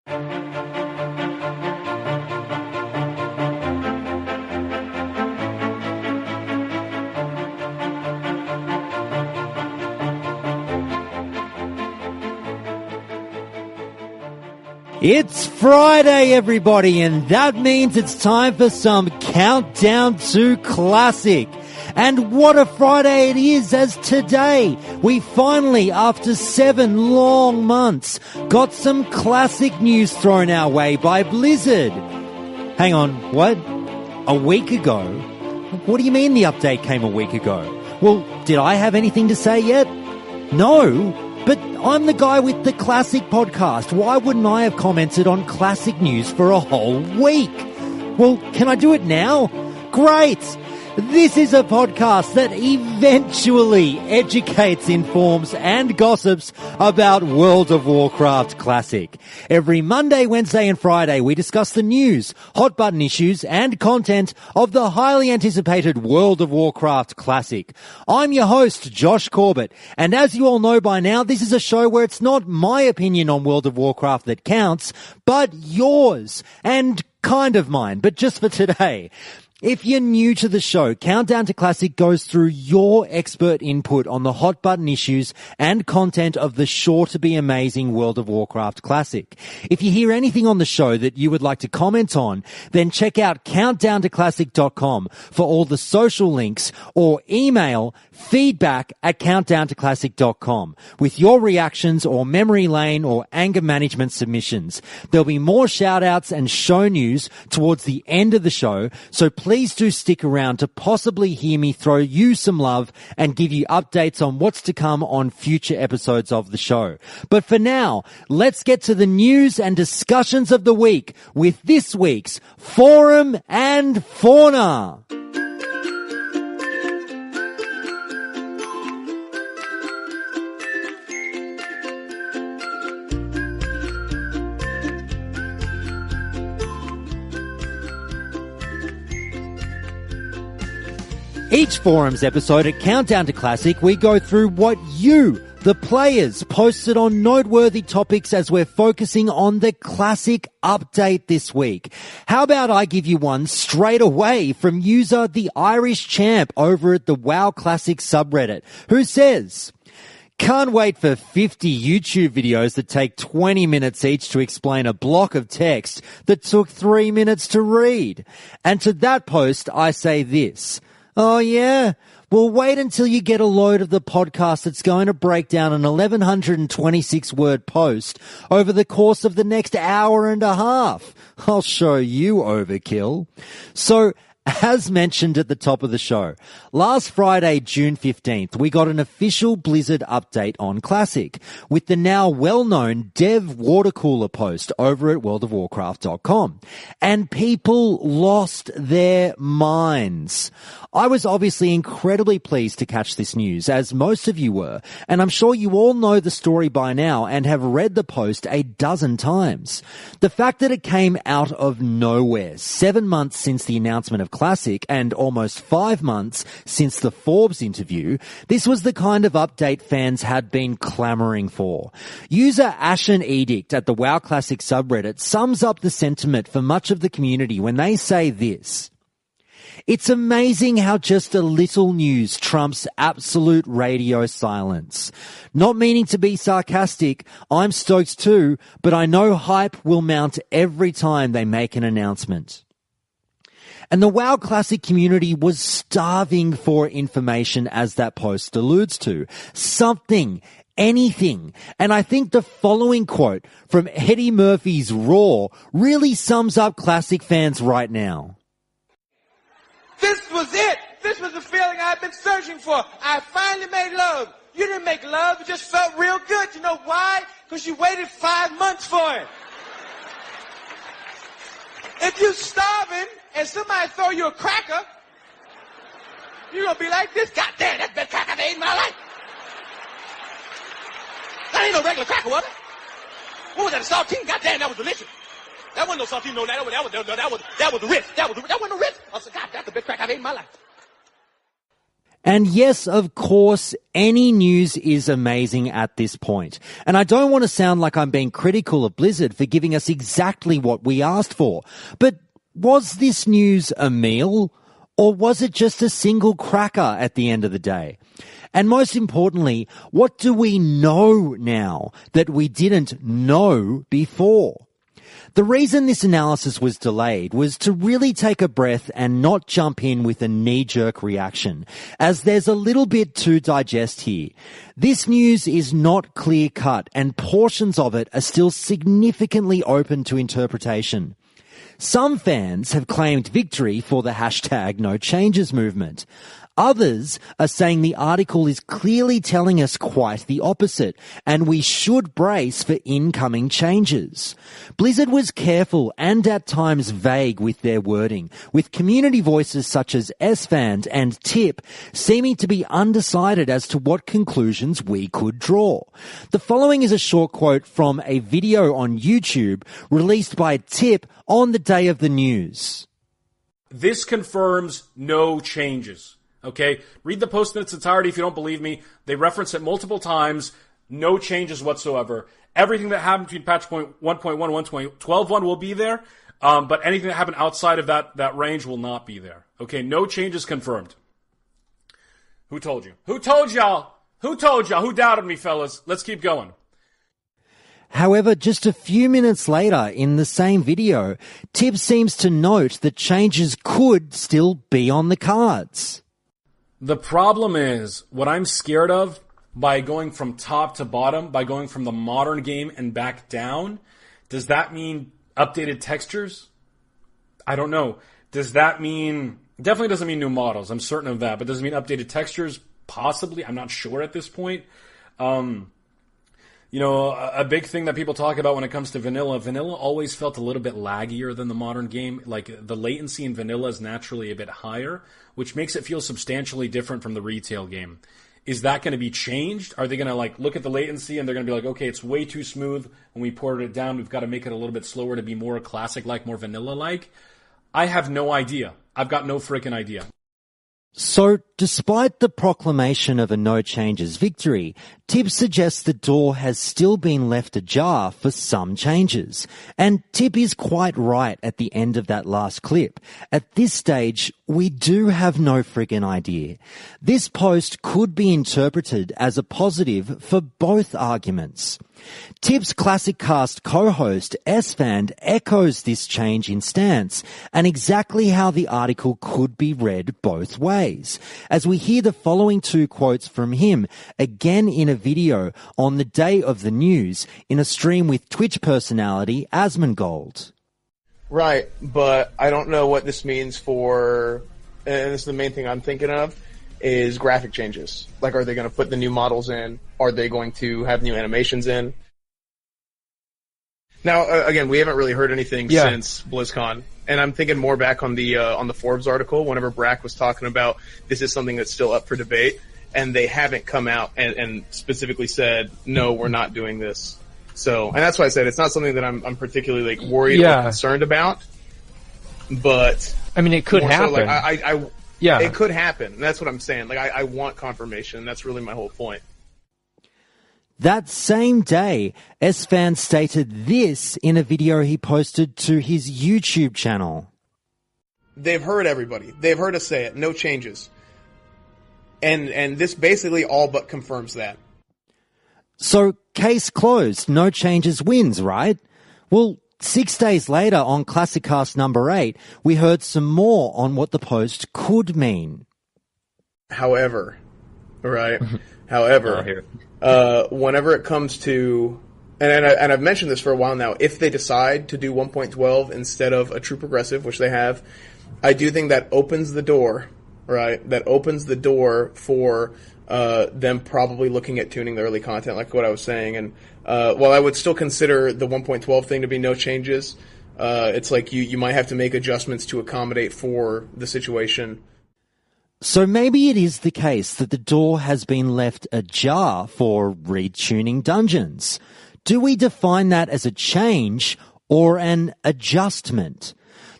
It's Friday, everybody, and that means it's time for some Countdown to Classic. And what a Friday it is, as today we finally, after 7 long months, got some classic news thrown our way by Blizzard. Hang on, what? A week ago? What do you mean the update came a week ago? Well, did I have anything to say yet? No. But I'm the guy with the Classic podcast. Why wouldn't I have commented on classic news for a whole week? Well, can I do it now? Great! This is a podcast that eventually educates, informs, and gossips about World of Warcraft Classic. Every Monday, Wednesday, and Friday, we discuss the news, hot button issues, and content of the highly anticipated World of Warcraft Classic. I'm your host, Josh Corbett, and as you all know by now, this is a show where it's not my opinion on World of Warcraft that counts, but yours, and kind of mine, but just for today. If you're new to the show, Countdown to Classic goes through your expert input on the hot button issues and content of the sure-to-be-amazing World of Warcraft Classic. If you hear anything on the show that you would like to comment on, then check out countdowntoclassic.com for all the social links, or email feedback@countdowntoclassic.com with your reactions or memory lane or anger management submissions. There'll be more shout-outs and show news towards the end of the show, so please do stick around to possibly hear me throw you some love and give you updates on what's to come on future episodes of the show. But for now, let's get to the news and discussions of the week with this week's Forum and Fauna. Each Forums episode at Countdown to Classic, we go through what you, the players, posted on noteworthy topics as we're focusing on the Classic update this week. How about I give you one straight away from user The Irish Champ over at the WoW Classic subreddit, who says, "Can't wait for 50 YouTube videos that take 20 minutes each to explain a block of text that took 3 minutes to read." And to that post, I say this: "Oh yeah? Well, wait until you get a load of the podcast that's going to break down an 1126-word post over the course of the next hour and a half. I'll show you, overkill." So, as mentioned at the top of the show, last Friday, June 15th, we got an official Blizzard update on Classic with the now well-known Dev Watercooler post over at worldofwarcraft.com. And people lost their minds. I was obviously incredibly pleased to catch this news, as most of you were, and I'm sure you all know the story by now and have read the post a dozen times. The fact that it came out of nowhere, 7 months since the announcement of Classic and almost 5 months since the Forbes interview, this was the kind of update fans had been clamoring for. User Ashen Edict at the WoW Classic subreddit sums up the sentiment for much of the community when they say this: "It's amazing how just a little news trumps absolute radio silence. Not meaning to be sarcastic, I'm stoked too, but I know hype will mount every time they make an announcement." And the WoW Classic community was starving for information, as that post alludes to. Something, anything. And I think the following quote from Eddie Murphy's Raw really sums up Classic fans right now. "This was it. This was the feeling I've been searching for. I finally made love. You didn't make love. It just felt real good. You know why? Because you waited 5 months for it. If you're starving and somebody throw you a cracker, you're going to be like this. God damn, that's the best cracker I've ate in my life. That ain't no regular cracker, was it? What was that, a saltine? God damn, that was delicious. That wasn't no saltine, no, that was the Ritz. That wasn't no Ritz. I said, God, that's the best crack I've ate in my life." And yes, of course, any news is amazing at this point. And I don't want to sound like I'm being critical of Blizzard for giving us exactly what we asked for. But was this news a meal? Or was it just a single cracker at the end of the day? And most importantly, what do we know now that we didn't know before? The reason this analysis was delayed was to really take a breath and not jump in with a knee-jerk reaction, as there's a little bit to digest here. This news is not clear-cut, and portions of it are still significantly open to interpretation. Some fans have claimed victory for the hashtag No Changes movement. Others are saying the article is clearly telling us quite the opposite, and we should brace for incoming changes. Blizzard was careful and at times vague with their wording, with community voices such as SFan and Tip seeming to be undecided as to what conclusions we could draw. The following is a short quote from a video on YouTube released by Tip on the day of the news. This confirms no changes. Okay, read the post in its entirety if you don't believe me. They reference it multiple times. No changes whatsoever. Everything that happened between patch point 1.1 and 1.12.1 will be there, but anything that happened outside of that range will not be there. Okay, no changes confirmed. Who told you? Who told y'all? Who told y'all? Who doubted me, fellas? Let's keep going. However, just a few minutes later in the same video, Tip seems to note that changes could still be on the cards. The problem is, what I'm scared of by going from top to bottom, by going from the modern game and back down, does that mean updated textures? I don't know. Does that mean, definitely doesn't mean new models, I'm certain of that, but does it mean updated textures? Possibly, I'm not sure at this point. You know, a big thing that people talk about when it comes to vanilla always felt a little bit laggier than the modern game. Like, the latency in vanilla is naturally a bit higher, which makes it feel substantially different from the retail game. Is that going to be changed? Are they going to, like, look at the latency and they're going to be like, okay, it's way too smooth. When we ported it down, we've got to make it a little bit slower to be more classic-like, more vanilla-like? I have no idea. I've got no freaking idea. So, despite the proclamation of a no changes victory, Tip suggests the door has still been left ajar for some changes. And Tip is quite right at the end of that last clip. At this stage, we do have no friggin' idea. This post could be interpreted as a positive for both arguments. Tip's Classic Cast co-host SFan echoes this change in stance and exactly how the article could be read both ways, as we hear the following two quotes from him again in a video on the day of the news in a stream with Twitch personality Asmongold. Right, but I don't know what this means for, and this is the main thing I'm thinking of, is graphic changes. Like, are they going to put the new models in? Are they going to have new animations in? Now, again, we haven't really heard anything since BlizzCon, and I'm thinking more back on the Forbes article, whenever Brack was talking about this is something that's still up for debate, and they haven't come out and specifically said, no, we're not doing this. So, and that's why I said it's not something that I'm particularly, like, worried or concerned about, but... I mean, it could happen. So, like, it could happen. That's what I'm saying. Like, I want confirmation. That's really my whole point. That same day, SFan stated this in a video he posted to his YouTube channel. They've heard everybody. They've heard us say it. No changes. And this basically all but confirms that. So, case closed. No changes wins, right? Well, 6 days later on Classic Cast number 8, we heard some more on what the post could mean. However, right? Whenever it comes to, and I've mentioned this for a while now, if they decide to do 1.12 instead of a true progressive, which they have, I do think that opens the door, right? That opens the door for them probably looking at tuning the early content, like what I was saying. And while I would still consider the 1.12 thing to be no changes, it's like you might have to make adjustments to accommodate for the situation. So maybe it is the case that the door has been left ajar for retuning dungeons. Do we define that as a change or an adjustment?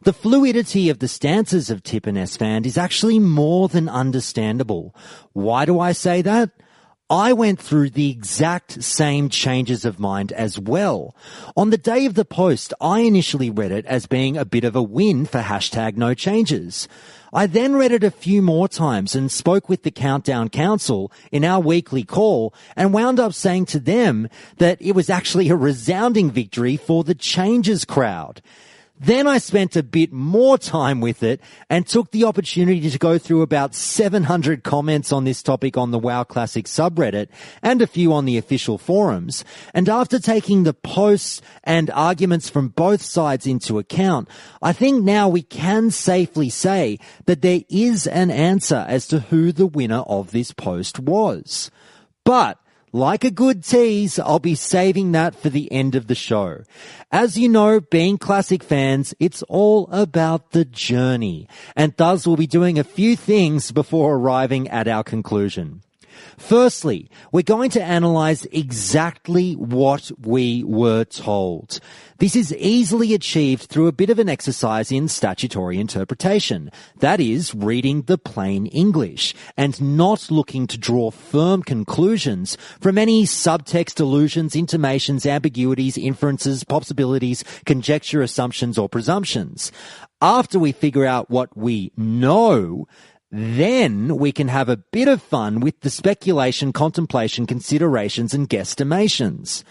The fluidity of the stances of Tip and S-Fand is actually more than understandable. Why do I say that? I went through the exact same changes of mind as well. On the day of the post, I initially read it as being a bit of a win for #NoChanges. I then read it a few more times and spoke with the Countdown Council in our weekly call and wound up saying to them that it was actually a resounding victory for the changes crowd. Then I spent a bit more time with it and took the opportunity to go through about 700 comments on this topic on the WoW Classic subreddit and a few on the official forums. And after taking the posts and arguments from both sides into account, I think now we can safely say that there is an answer as to who the winner of this post was. But like a good tease, I'll be saving that for the end of the show. As you know, being Classic fans, it's all about the journey. And thus we'll be doing a few things before arriving at our conclusion. Firstly, we're going to analyze exactly what we were told. This is easily achieved through a bit of an exercise in statutory interpretation. That is, reading the plain English and not looking to draw firm conclusions from any subtext, allusions, intimations, ambiguities, inferences, possibilities, conjecture, assumptions, or presumptions. After we figure out what we know, then we can have a bit of fun with the speculation, contemplation, considerations, and guesstimations.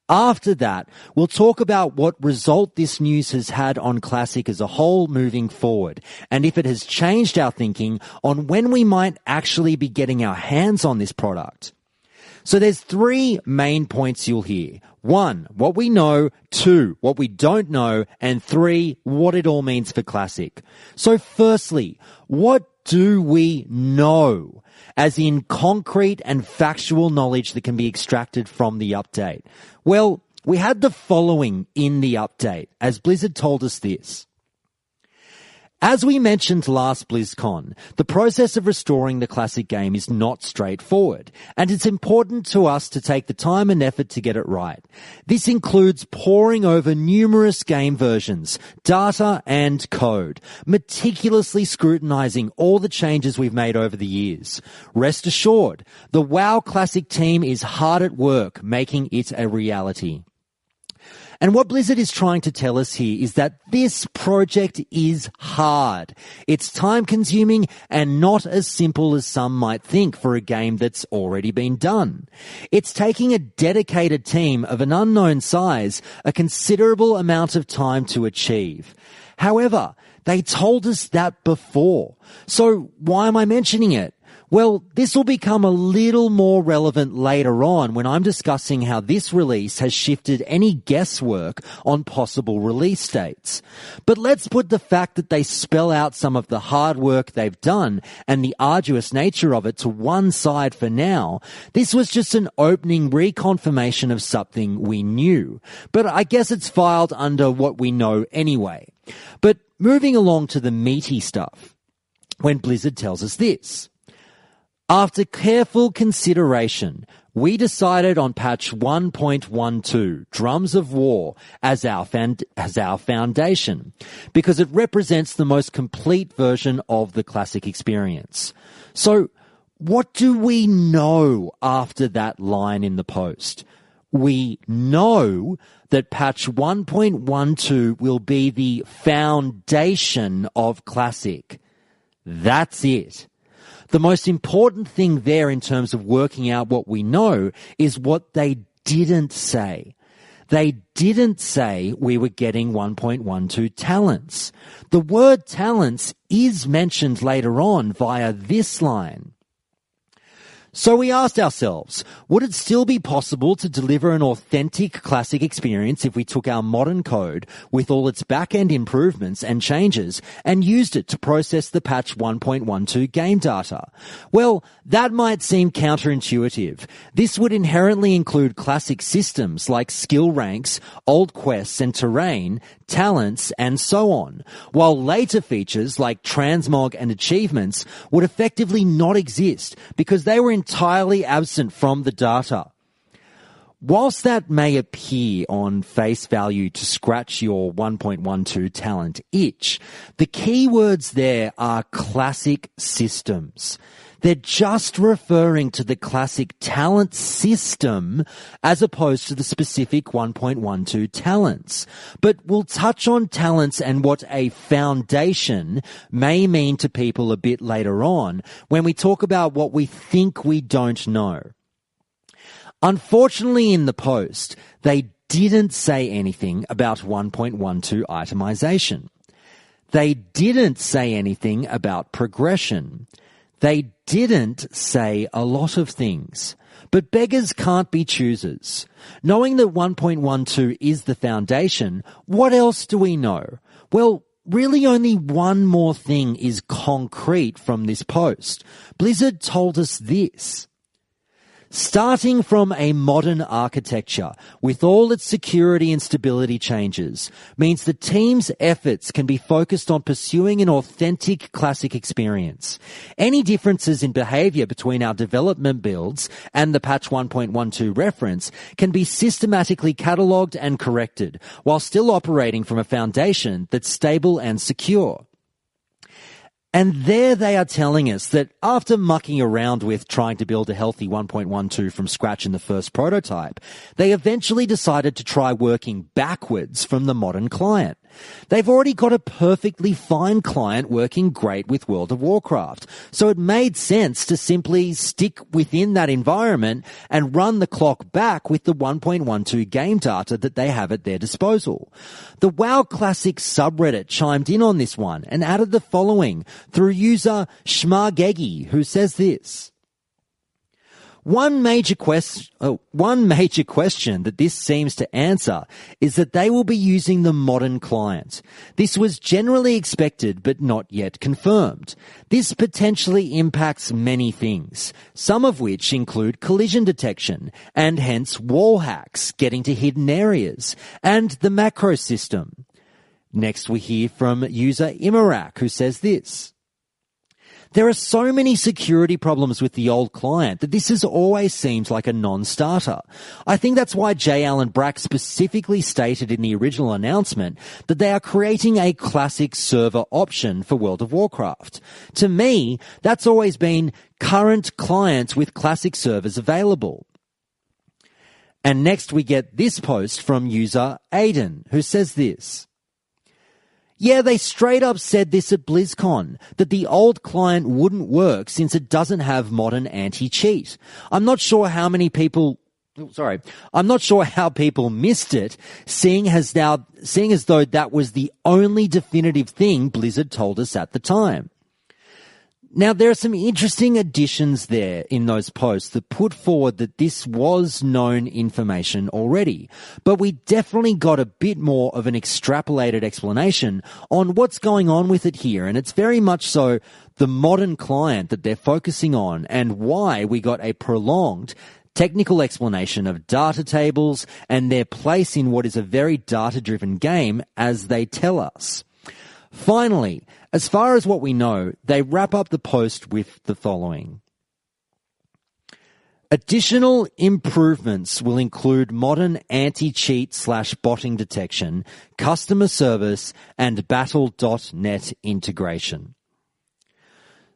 After that, we'll talk about what result this news has had on Classic as a whole moving forward, and if it has changed our thinking on when we might actually be getting our hands on this product. So there's 3 main points you'll hear. 1, what we know. 2, what we don't know. And 3, what it all means for Classic. So firstly, what do we know? As in concrete and factual knowledge that can be extracted from the update. Well, we had the following in the update, as Blizzard told us this. As we mentioned last BlizzCon, the process of restoring the Classic game is not straightforward, and it's important to us to take the time and effort to get it right. This includes poring over numerous game versions, data and code, meticulously scrutinizing all the changes we've made over the years. Rest assured, the WoW Classic team is hard at work making it a reality. And what Blizzard is trying to tell us here is that this project is hard. It's time-consuming and not as simple as some might think for a game that's already been done. It's taking a dedicated team of an unknown size a considerable amount of time to achieve. However, they told us that before. So why am I mentioning it? Well, this will become a little more relevant later on when I'm discussing how this release has shifted any guesswork on possible release dates. But let's put the fact that they spell out some of the hard work they've done and the arduous nature of it to one side for now. This was just an opening reconfirmation of something we knew. But I guess it's filed under what we know anyway. But moving along to the meaty stuff, when Blizzard tells us this. After careful consideration, we decided on patch 1.12, Drums of War, as our foundation, because it represents the most complete version of the Classic experience. So, what do we know after that line in the post? We know that patch 1.12 will be the foundation of Classic. That's it. The most important thing there in terms of working out what we know is what they didn't say. They didn't say we were getting 1.12 talents. The word talents is mentioned later on via this line. So we asked ourselves, would it still be possible to deliver an authentic Classic experience if we took our modern code with all its back-end improvements and changes and used it to process the patch 1.12 game data? Well, that might seem counterintuitive. This would inherently include Classic systems like skill ranks, old quests and terrain, talents, and so on, while later features like transmog and achievements would effectively not exist because they were entirely absent from the data. Whilst that may appear on face value to scratch your 1.12 talent itch, the keywords there are classic systems. They're just referring to the classic talent system as opposed to the specific 1.12 talents. But we'll touch on talents and what a foundation may mean to people a bit later on when we talk about what we think we don't know. Unfortunately, in the post, they didn't say anything about 1.12 itemization. They didn't say anything about progression. They didn't say a lot of things. But beggars can't be choosers. Knowing that 1.12 is the foundation, what else do we know? Well, really only one more thing is concrete from this post. Blizzard told us this. Starting from a modern architecture with all its security and stability changes means the team's efforts can be focused on pursuing an authentic classic experience. Any differences in behavior between our development builds and the patch 1.12 reference can be systematically catalogued and corrected while still operating from a foundation that's stable and secure. And there they are telling us that after mucking around with trying to build a healthy 1.12 from scratch in the first prototype, they eventually decided to try working backwards from the modern client. They've already got a perfectly fine client working great with World of Warcraft, so it made sense to simply stick within that environment and run the clock back with the 1.12 game data that they have at their disposal. The WoW Classic subreddit chimed in on this one and added the following through user Schmargegi, who says this. One major question that this seems to answer is that they will be using the modern client. This was generally expected but not yet confirmed. This potentially impacts many things, some of which include collision detection and hence wall hacks, getting to hidden areas, and the macro system. Next we hear from user Imarak, who says this. There are so many security problems with the old client that this has always seemed like a non-starter. I think that's why J. Allen Brack specifically stated in the original announcement that they are creating a classic server option for World of Warcraft. To me, that's always been current clients with classic servers available. And next we get this post from user Aiden, who says this. Yeah, they straight up said this at BlizzCon, that the old client wouldn't work since it doesn't have modern anti-cheat. I'm not sure how people missed it, seeing as though that was the only definitive thing Blizzard told us at the time. Now, there are some interesting additions there in those posts that put forward that this was known information already, but we definitely got a bit more of an extrapolated explanation on what's going on with it here, and it's very much so the modern client that they're focusing on and why we got a prolonged technical explanation of data tables and their place in what is a very data-driven game, as they tell us. Finally, as far as what we know, they wrap up the post with the following. Additional improvements will include modern anti-cheat/botting detection, customer service, and Battle.net integration.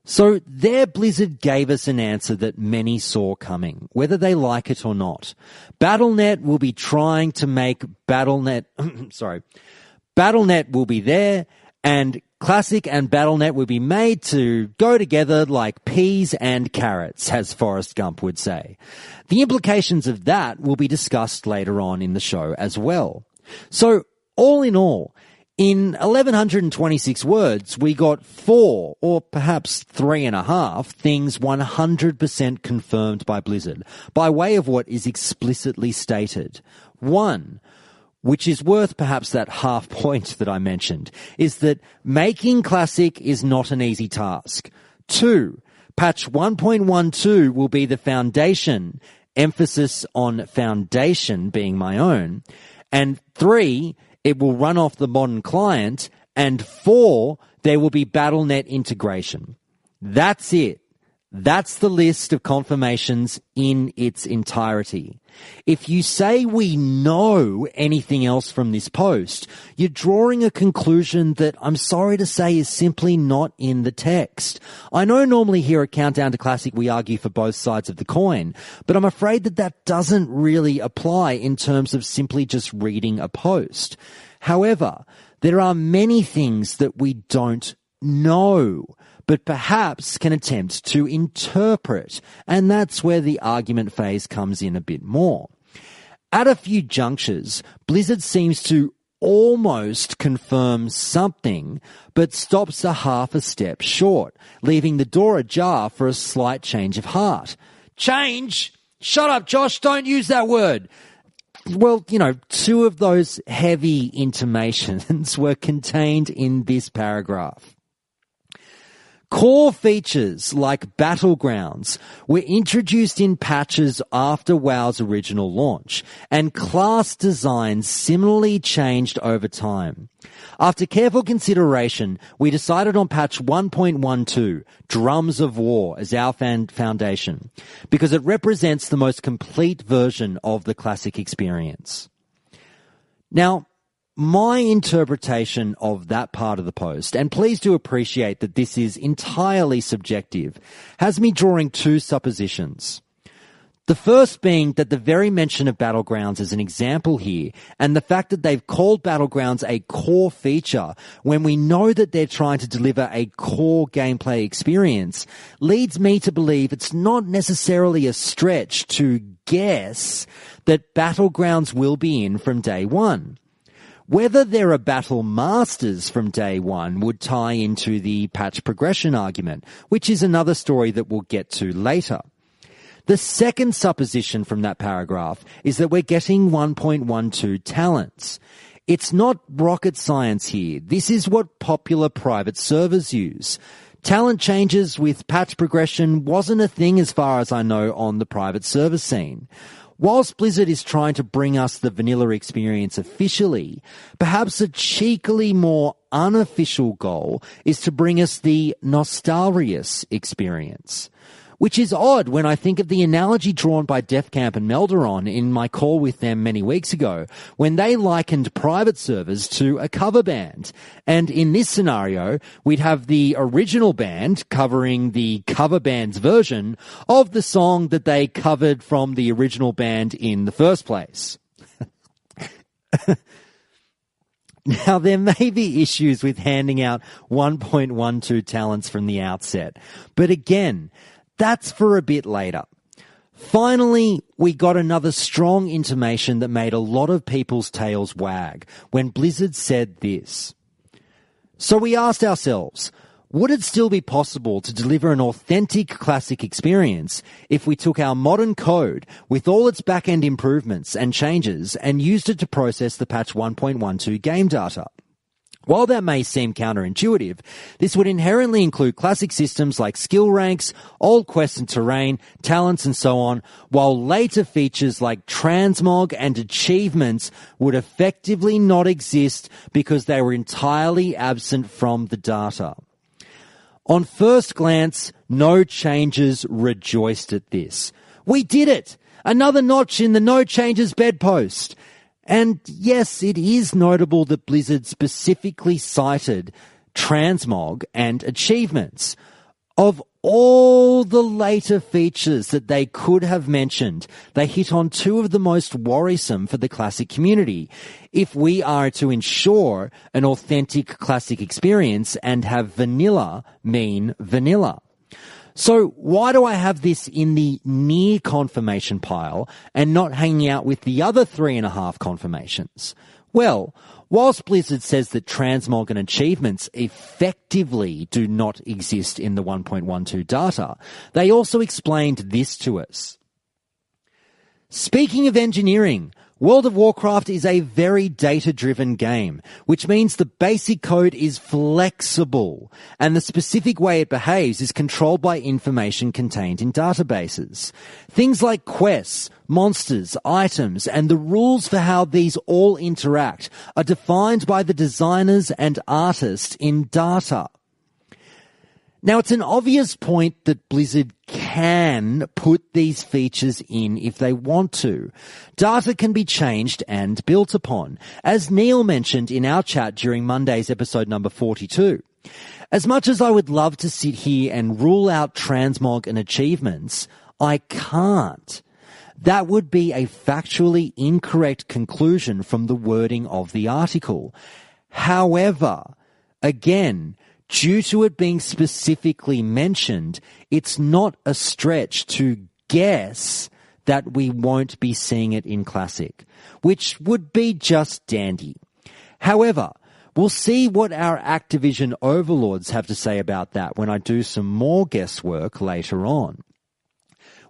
So there Blizzard gave us an answer that many saw coming, whether they like it or not. Battle.net will be trying to make Battle.net will be there, and Classic and Battle.net will be made to go together like peas and carrots, as Forrest Gump would say. The implications of that will be discussed later on in the show as well. So, all in all, in 1126 words, we got 4, or perhaps 3.5, things 100% confirmed by Blizzard, by way of what is explicitly stated. 1, which is worth perhaps that half point that I mentioned, is that making Classic is not an easy task. 2, patch 1.12 will be the foundation, emphasis on foundation being my own. And 3, it will run off the modern client. And 4, there will be Battle.net integration. That's it. That's the list of confirmations in its entirety. If you say we know anything else from this post, you're drawing a conclusion that I'm sorry to say is simply not in the text. I know normally here at Countdown to Classic we argue for both sides of the coin, but I'm afraid that that doesn't really apply in terms of simply just reading a post. However, there are many things that we don't know, but perhaps can attempt to interpret, and that's where the argument phase comes in a bit more. At a few junctures, Blizzard seems to almost confirm something, but stops a half a step short, leaving the door ajar for a slight change of heart. Change? Shut up, Josh, don't use that word. Well, two of those heavy intimations were contained in this paragraph. Core features like battlegrounds were introduced in patches after WoW's original launch, and class designs similarly changed over time. After careful consideration, we decided on patch 1.12, Drums of War, as our foundation, because it represents the most complete version of the classic experience. Now, my interpretation of that part of the post, and please do appreciate that this is entirely subjective, has me drawing two suppositions. The first being that the very mention of Battlegrounds as an example here, and the fact that they've called Battlegrounds a core feature when we know that they're trying to deliver a core gameplay experience, leads me to believe it's not necessarily a stretch to guess that Battlegrounds will be in from day one. Whether there are battle masters from day one would tie into the patch progression argument, which is another story that we'll get to later. The second supposition from that paragraph is that we're getting 1.12 talents. It's not rocket science here. This is what popular private servers use. Talent changes with patch progression wasn't a thing as far as I know on the private server scene. Whilst Blizzard is trying to bring us the vanilla experience officially, perhaps a cheekily more unofficial goal is to bring us the nostalgious experience. Which is odd when I think of the analogy drawn by Def Camp and Melderon in my call with them many weeks ago, when they likened private servers to a cover band. And in this scenario, we'd have the original band covering the cover band's version of the song that they covered from the original band in the first place. Now, there may be issues with handing out 1.12 talents from the outset, but again, that's for a bit later. Finally, we got another strong intimation that made a lot of people's tails wag when Blizzard said this. So we asked ourselves, would it still be possible to deliver an authentic classic experience if we took our modern code with all its back-end improvements and changes and used it to process the patch 1.12 game data? While that may seem counterintuitive, this would inherently include classic systems like skill ranks, old quests and terrain, talents and so on, while later features like transmog and achievements would effectively not exist because they were entirely absent from the data. On first glance, no changes rejoiced at this. We did it! Another notch in the no changes bedpost. And yes, it is notable that Blizzard specifically cited transmog and achievements. Of all the later features that they could have mentioned, they hit on two of the most worrisome for the classic community if we are to ensure an authentic classic experience and have vanilla mean vanilla. So why do I have this in the near confirmation pile and not hanging out with the other 3.5 confirmations? Well, whilst Blizzard says that transmog and achievements effectively do not exist in the 1.12 data, they also explained this to us. Speaking of engineering, World of Warcraft is a very data-driven game, which means the basic code is flexible, and the specific way it behaves is controlled by information contained in databases. Things like quests, monsters, items, and the rules for how these all interact are defined by the designers and artists in data. Now, it's an obvious point that Blizzard can put these features in if they want to. Data can be changed and built upon, as Neil mentioned in our chat during Monday's episode number 42. As much as I would love to sit here and rule out transmog and achievements, I can't. That would be a factually incorrect conclusion from the wording of the article. However, again, due to it being specifically mentioned, it's not a stretch to guess that we won't be seeing it in Classic, which would be just dandy. However, we'll see what our Activision overlords have to say about that when I do some more guesswork later on.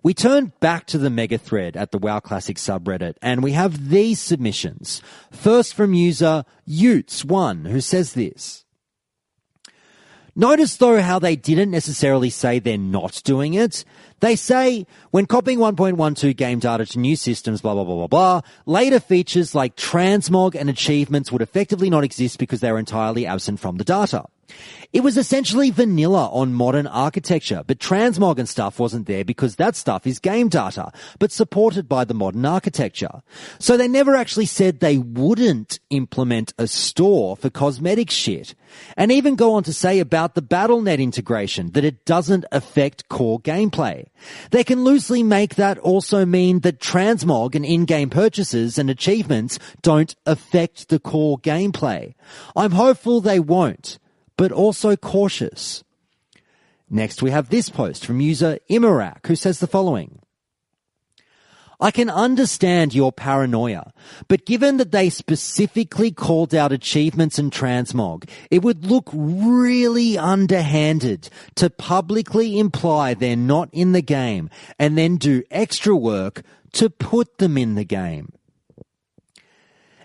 We turn back to the mega thread at the WoW Classic subreddit, and we have these submissions. First from user Utes1, who says this. Notice, though, how they didn't necessarily say they're not doing it. They say, when copying 1.12 game data to new systems, blah, blah, blah, blah, blah, later features like transmog and achievements would effectively not exist because they're entirely absent from the data. It was essentially vanilla on modern architecture, but transmog and stuff wasn't there because that stuff is game data, but supported by the modern architecture. So they never actually said they wouldn't implement a store for cosmetic shit. And even go on to say about the BattleNet integration that it doesn't affect core gameplay. They can loosely make that also mean that transmog and in-game purchases and achievements don't affect the core gameplay. I'm hopeful they won't, but also cautious. Next, we have this post from user Imarak, who says the following. I can understand your paranoia, but given that they specifically called out achievements and transmog, it would look really underhanded to publicly imply they're not in the game and then do extra work to put them in the game.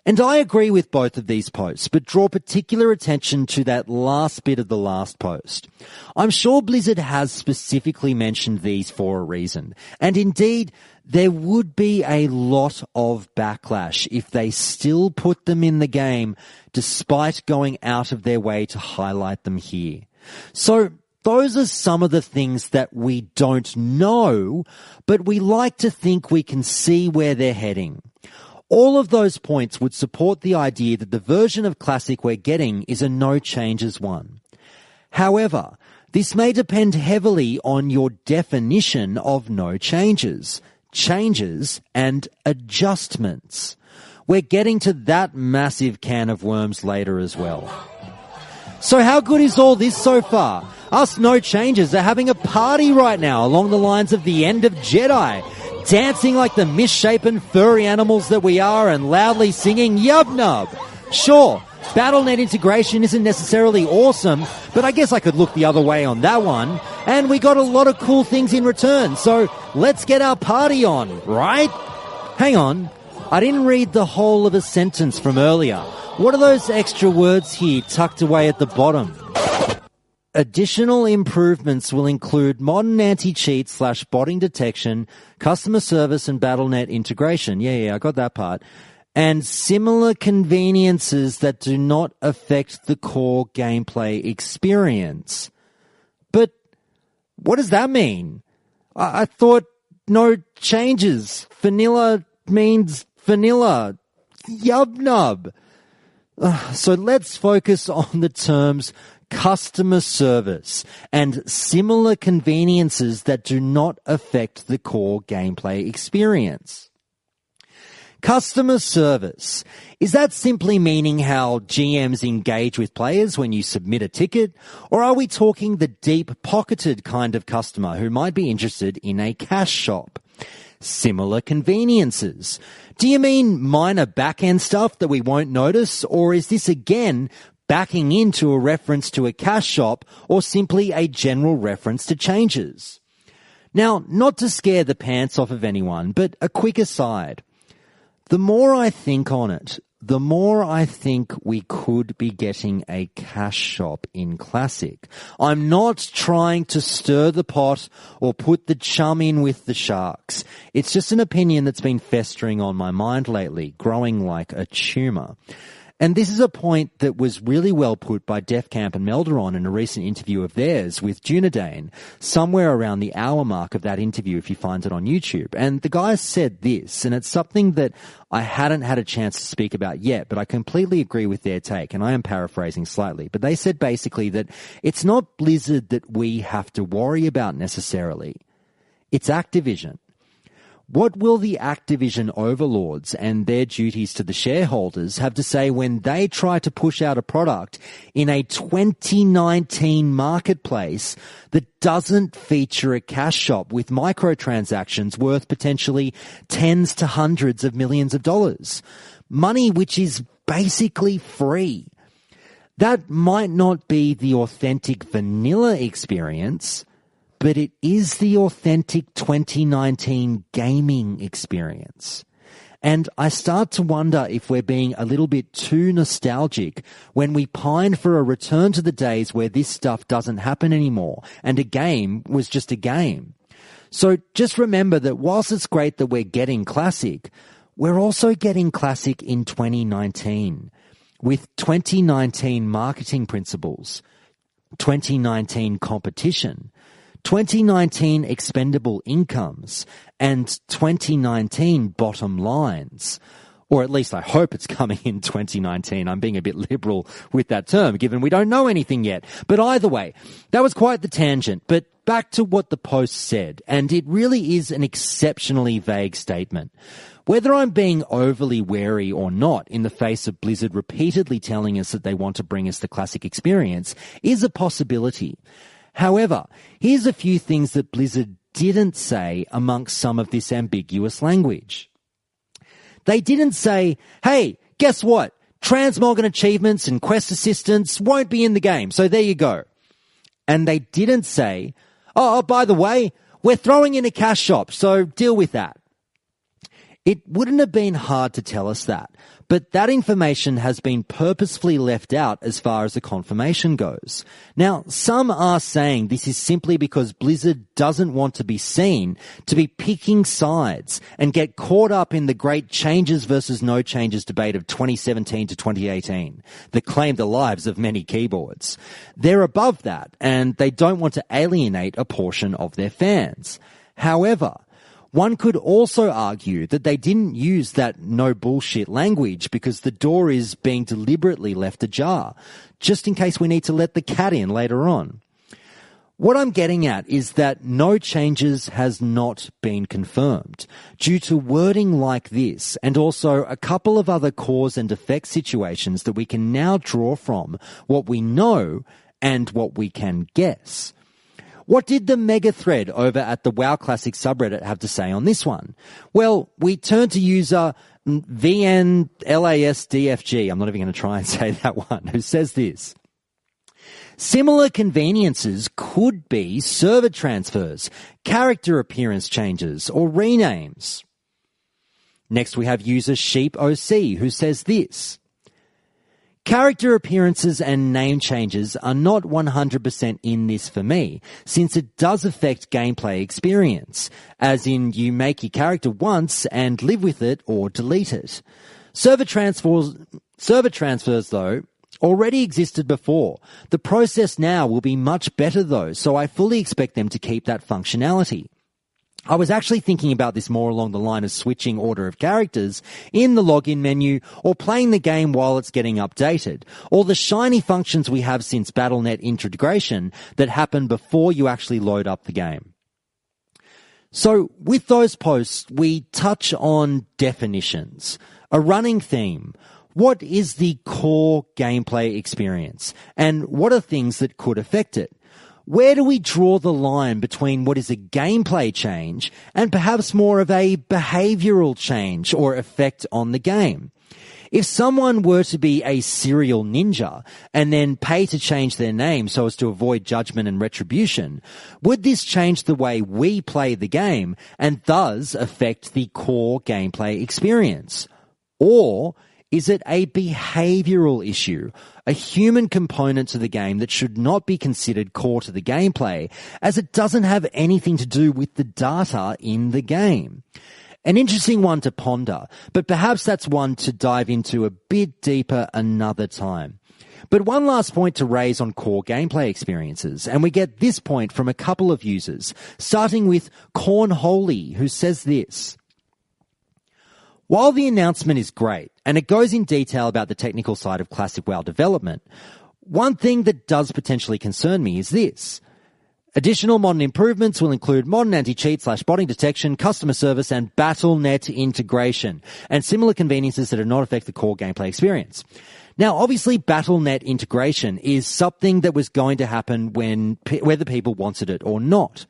And I agree with both of these posts, but draw particular attention to that last bit of the last post. I'm sure Blizzard has specifically mentioned these for a reason. And indeed, there would be a lot of backlash if they still put them in the game, despite going out of their way to highlight them here. So those are some of the things that we don't know, but we like to think we can see where they're heading. All of those points would support the idea that the version of Classic we're getting is a no changes one. However, this may depend heavily on your definition of no changes, and adjustments. We're getting to that massive can of worms later as well. So how good is all this so far? Us no changes are having a party right now along the lines of the end of Jedi, dancing like the misshapen furry animals that we are and loudly singing Yub Nub. Sure, BattleNet integration isn't necessarily awesome, but I guess I could look the other way on that one. And we got a lot of cool things in return, so let's get our party on, right? Hang on, I didn't read the whole of a sentence from earlier. What are those extra words here tucked away at the bottom? Additional improvements will include modern anti-cheat / botting detection, customer service and BattleNet integration. Yeah, I got that part. And similar conveniences that do not affect the core gameplay experience. But what does that mean? I thought no changes. Vanilla means vanilla. Yub nub. So let's focus on the terms customer service and similar conveniences that do not affect the core gameplay experience. Customer service. Is that simply meaning how GMs engage with players when you submit a ticket? Or are we talking the deep-pocketed kind of customer who might be interested in a cash shop? Similar conveniences. Do you mean minor back-end stuff that we won't notice? Or is this again backing into a reference to a cash shop or simply a general reference to changes? Now, not to scare the pants off of anyone, but a quick aside. The more I think on it, the more I think we could be getting a cash shop in Classic. I'm not trying to stir the pot or put the chum in with the sharks. It's just an opinion that's been festering on my mind lately, growing like a tumour. And this is a point that was really well put by Defcamp and Melderon in a recent interview of theirs with Junidane, somewhere around the hour mark of that interview if you find it on YouTube. And the guys said this, and it's something that I hadn't had a chance to speak about yet, but I completely agree with their take, and I am paraphrasing slightly. But they said basically that it's not Blizzard that we have to worry about necessarily. It's Activision. What will the Activision overlords and their duties to the shareholders have to say when they try to push out a product in a 2019 marketplace that doesn't feature a cash shop with microtransactions worth potentially tens to hundreds of millions of dollars? Money which is basically free. That might not be the authentic vanilla experience, but it is the authentic 2019 gaming experience. And I start to wonder if we're being a little bit too nostalgic when we pine for a return to the days where this stuff doesn't happen anymore and a game was just a game. So just remember that whilst it's great that we're getting classic, we're also getting classic in 2019 with 2019 marketing principles, 2019 competition, 2019 expendable incomes, and 2019 bottom lines. Or at least I hope it's coming in 2019. I'm being a bit liberal with that term, given we don't know anything yet. But either way, that was quite the tangent. But back to what the post said, and it really is an exceptionally vague statement. Whether I'm being overly wary or not in the face of Blizzard repeatedly telling us that they want to bring us the classic experience is a possibility. However, here's a few things that Blizzard didn't say amongst some of this ambiguous language. They didn't say, hey, guess what? Transmogant achievements and quest assistants won't be in the game, so there you go. And they didn't say, oh, by the way, we're throwing in a cash shop, so deal with that. It wouldn't have been hard to tell us that, but that information has been purposefully left out as far as the confirmation goes. Now, some are saying this is simply because Blizzard doesn't want to be seen to be picking sides and get caught up in the great changes versus no changes debate of 2017 to 2018 that claimed the lives of many keyboards. They're above that, and they don't want to alienate a portion of their fans. However, one could also argue that they didn't use that no bullshit language because the door is being deliberately left ajar, just in case we need to let the cat in later on. What I'm getting at is that no changes has not been confirmed due to wording like this and also a couple of other cause and effect situations that we can now draw from what we know and what we can guess. What did the mega thread over at the WoW Classic subreddit have to say on this one? Well, we turn to user VNLASDFG, I'm not even going to try and say that one, who says this. Similar conveniences could be server transfers, character appearance changes, or renames. Next we have user SheepOC, who says this. Character appearances and name changes are not 100% in this for me, since it does affect gameplay experience, as in you make your character once and live with it or delete it. Server transfers though, already existed before. The process now will be much better though, so I fully expect them to keep that functionality. I was actually thinking about this more along the line of switching order of characters in the login menu or playing the game while it's getting updated, or the shiny functions we have since Battle.net integration that happen before you actually load up the game. So with those posts, we touch on definitions, a running theme. What is the core gameplay experience, and what are things that could affect it? Where do we draw the line between what is a gameplay change and perhaps more of a behavioral change or effect on the game? If someone were to be a serial ninja and then pay to change their name so as to avoid judgment and retribution, would this change the way we play the game and thus affect the core gameplay experience? Or is it a behavioral issue, a human component to the game that should not be considered core to the gameplay, as it doesn't have anything to do with the data in the game? An interesting one to ponder, but perhaps that's one to dive into a bit deeper another time. But one last point to raise on core gameplay experiences, and we get this point from a couple of users, starting with Cornholy, who says this. While the announcement is great, and it goes in detail about the technical side of classic WoW development, one thing that does potentially concern me is this. Additional modern improvements will include modern anti-cheat / botting detection, customer service, and BattleNet integration, and similar conveniences that do not affect the core gameplay experience. Now, obviously, BattleNet integration is something that was going to happen whether people wanted it or not.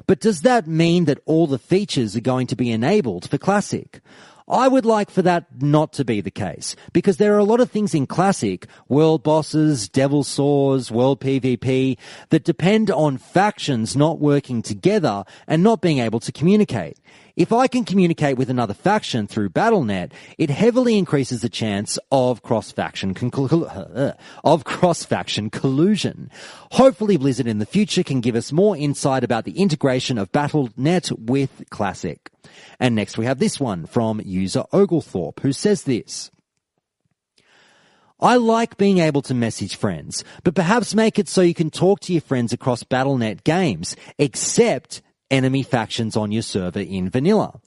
But does that mean that all the features are going to be enabled for Classic? I would like for that not to be the case, because there are a lot of things in Classic, world bosses, devil saws, world PvP, that depend on factions not working together and not being able to communicate. If I can communicate with another faction through BattleNet, it heavily increases the chance of cross-faction collusion. Hopefully Blizzard in the future can give us more insight about the integration of BattleNet with Classic. And next we have this one from user Oglethorpe, who says this. I like being able to message friends, but perhaps make it so you can talk to your friends across BattleNet games, except enemy factions on your server in vanilla.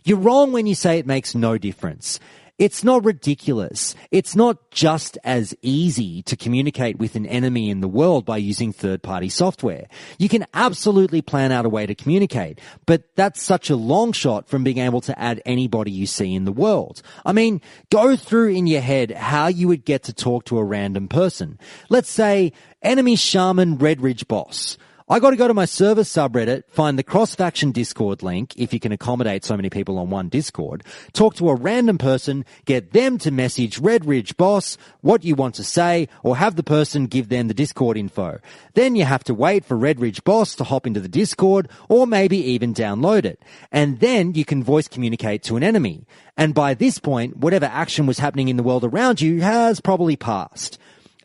You're wrong when you say it makes no difference. It's not ridiculous. It's not just as easy to communicate with an enemy in the world by using third-party software. You can absolutely plan out a way to communicate, but that's such a long shot from being able to add anybody you see in the world. I mean, go through in your head how you would get to talk to a random person. Let's say, enemy shaman Red Ridge boss. I got to go to my server subreddit, find the cross-faction Discord link, if you can accommodate so many people on one Discord, talk to a random person, get them to message Red Ridge boss what you want to say, or have the person give them the Discord info. Then you have to wait for Red Ridge boss to hop into the Discord, or maybe even download it. And then you can voice communicate to an enemy. And by this point, whatever action was happening in the world around you has probably passed.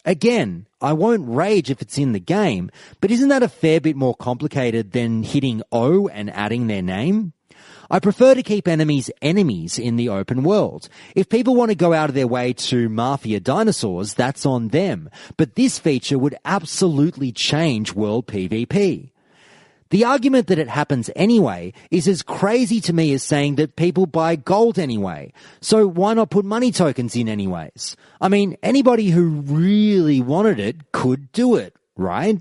Again, I won't rage if it's in the game, but isn't that a fair bit more complicated than hitting O and adding their name? I prefer to keep enemies in the open world. If people want to go out of their way to mafia dinosaurs, that's on them. But this feature would absolutely change world PvP. The argument that it happens anyway is as crazy to me as saying that people buy gold anyway. So why not put money tokens in anyways? I mean, anybody who really wanted it could do it, right?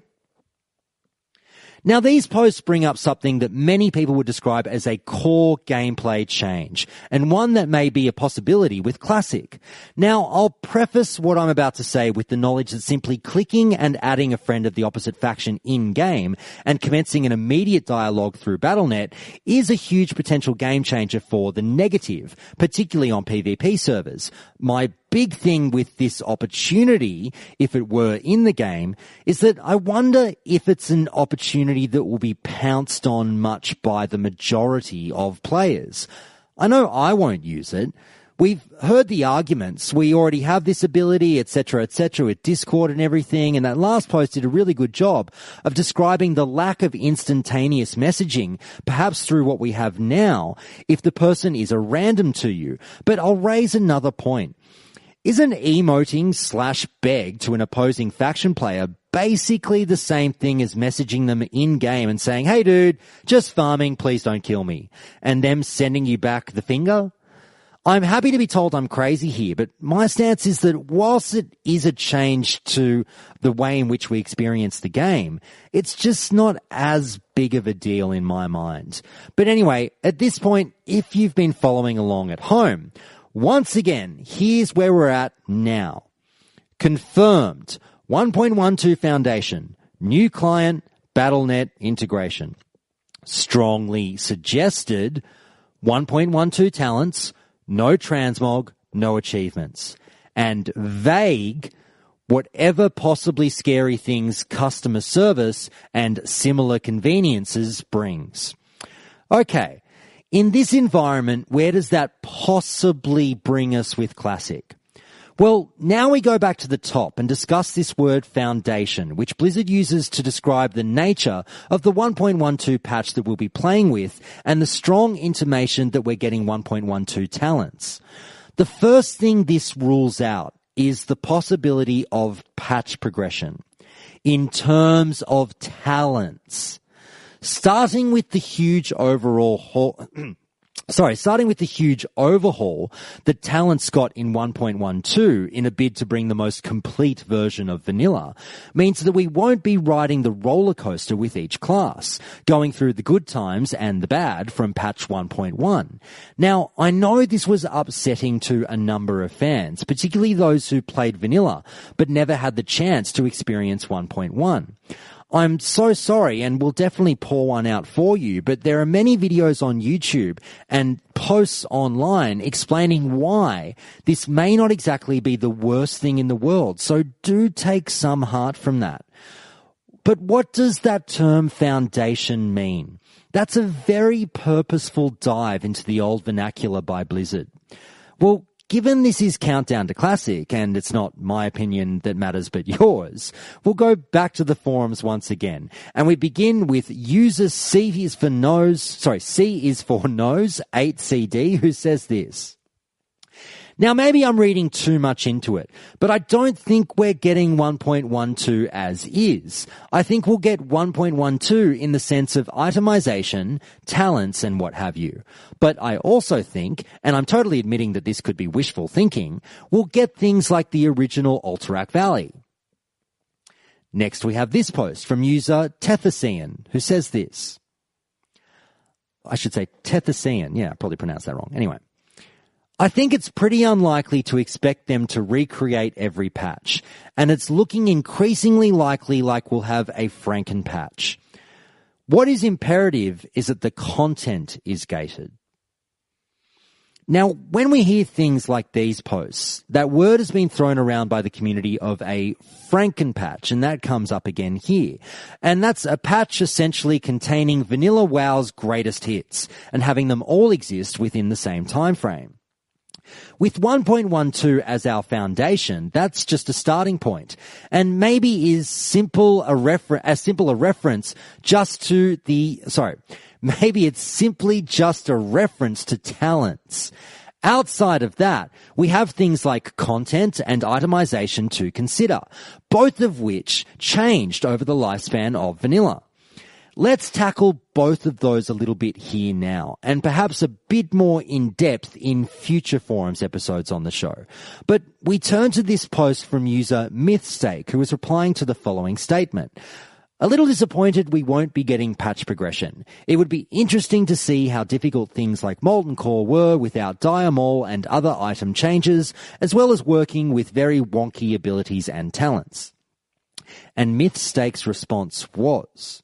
Now, these posts bring up something that many people would describe as a core gameplay change, and one that may be a possibility with Classic. Now, I'll preface what I'm about to say with the knowledge that simply clicking and adding a friend of the opposite faction in-game and commencing an immediate dialogue through BattleNet is a huge potential game changer for the negative, particularly on PvP servers. My big thing with this opportunity, if it were in the game, is that I wonder if it's an opportunity that will be pounced on much by the majority of players. I know I won't use it. We've heard the arguments. We already have this ability, etc., with Discord and everything, and that last post did a really good job of describing the lack of instantaneous messaging, perhaps through what we have now, if the person is a random to you. But I'll raise another point. Isn't emoting / beg to an opposing faction player basically the same thing as messaging them in-game and saying, hey dude, just farming, please don't kill me, and them sending you back the finger? I'm happy to be told I'm crazy here, but my stance is that whilst it is a change to the way in which we experience the game, it's just not as big of a deal in my mind. But anyway, at this point, if you've been following along at home, once again, here's where we're at now. Confirmed. 1.12 foundation. New client. BattleNet integration. Strongly suggested. 1.12 talents. No transmog. No achievements. And vague. Whatever possibly scary things customer service and similar conveniences brings. Okay. In this environment, where does that possibly bring us with Classic? Well, now we go back to the top and discuss this word foundation, which Blizzard uses to describe the nature of the 1.12 patch that we'll be playing with and the strong intimation that we're getting 1.12 talents. The first thing this rules out is the possibility of patch progression in terms of talents. Starting with the huge overhaul that talents got in 1.12 in a bid to bring the most complete version of vanilla means that we won't be riding the roller coaster with each class, going through the good times and the bad from patch 1.1. Now, I know this was upsetting to a number of fans, particularly those who played vanilla but never had the chance to experience 1.1. I'm so sorry, and we'll definitely pour one out for you, but there are many videos on YouTube and posts online explaining why this may not exactly be the worst thing in the world, so do take some heart from that. But what does that term foundation mean? That's a very purposeful dive into the old vernacular by Blizzard. Well, given this is Countdown to Classic, and it's not my opinion that matters but yours, we'll go back to the forums once again. And we begin with user C is for nose 8CD, who says this. Now, maybe I'm reading too much into it, but I don't think we're getting 1.12 as is. I think we'll get 1.12 in the sense of itemization, talents, and what have you. But I also think, and I'm totally admitting that this could be wishful thinking, we'll get things like the original Alterac Valley. Next, we have this post from user Tethasian, who says this. I should say Tethasian. Yeah, I probably pronounced that wrong. Anyway. I think it's pretty unlikely to expect them to recreate every patch, and it's looking increasingly likely like we'll have a Franken patch. What is imperative is that the content is gated. Now, when we hear things like these posts, that word has been thrown around by the community of a Franken patch, and that comes up again here. And that's a patch essentially containing Vanilla WoW's greatest hits and having them all exist within the same time frame. With 1.12 as our foundation, that's just a starting point, and maybe is simple a reference just to maybe it's simply just a reference to talents. Outside of that, we have things like content and itemization to consider, both of which changed over the lifespan of vanilla. Let's tackle both of those a little bit here now, and perhaps a bit more in depth in future forums episodes on the show. But we turn to this post from user Mythstake, who is replying to the following statement. A little disappointed we won't be getting patch progression. It would be interesting to see how difficult things like Molten Core were without Diamol and other item changes, as well as working with very wonky abilities and talents. And Mythstake's response was,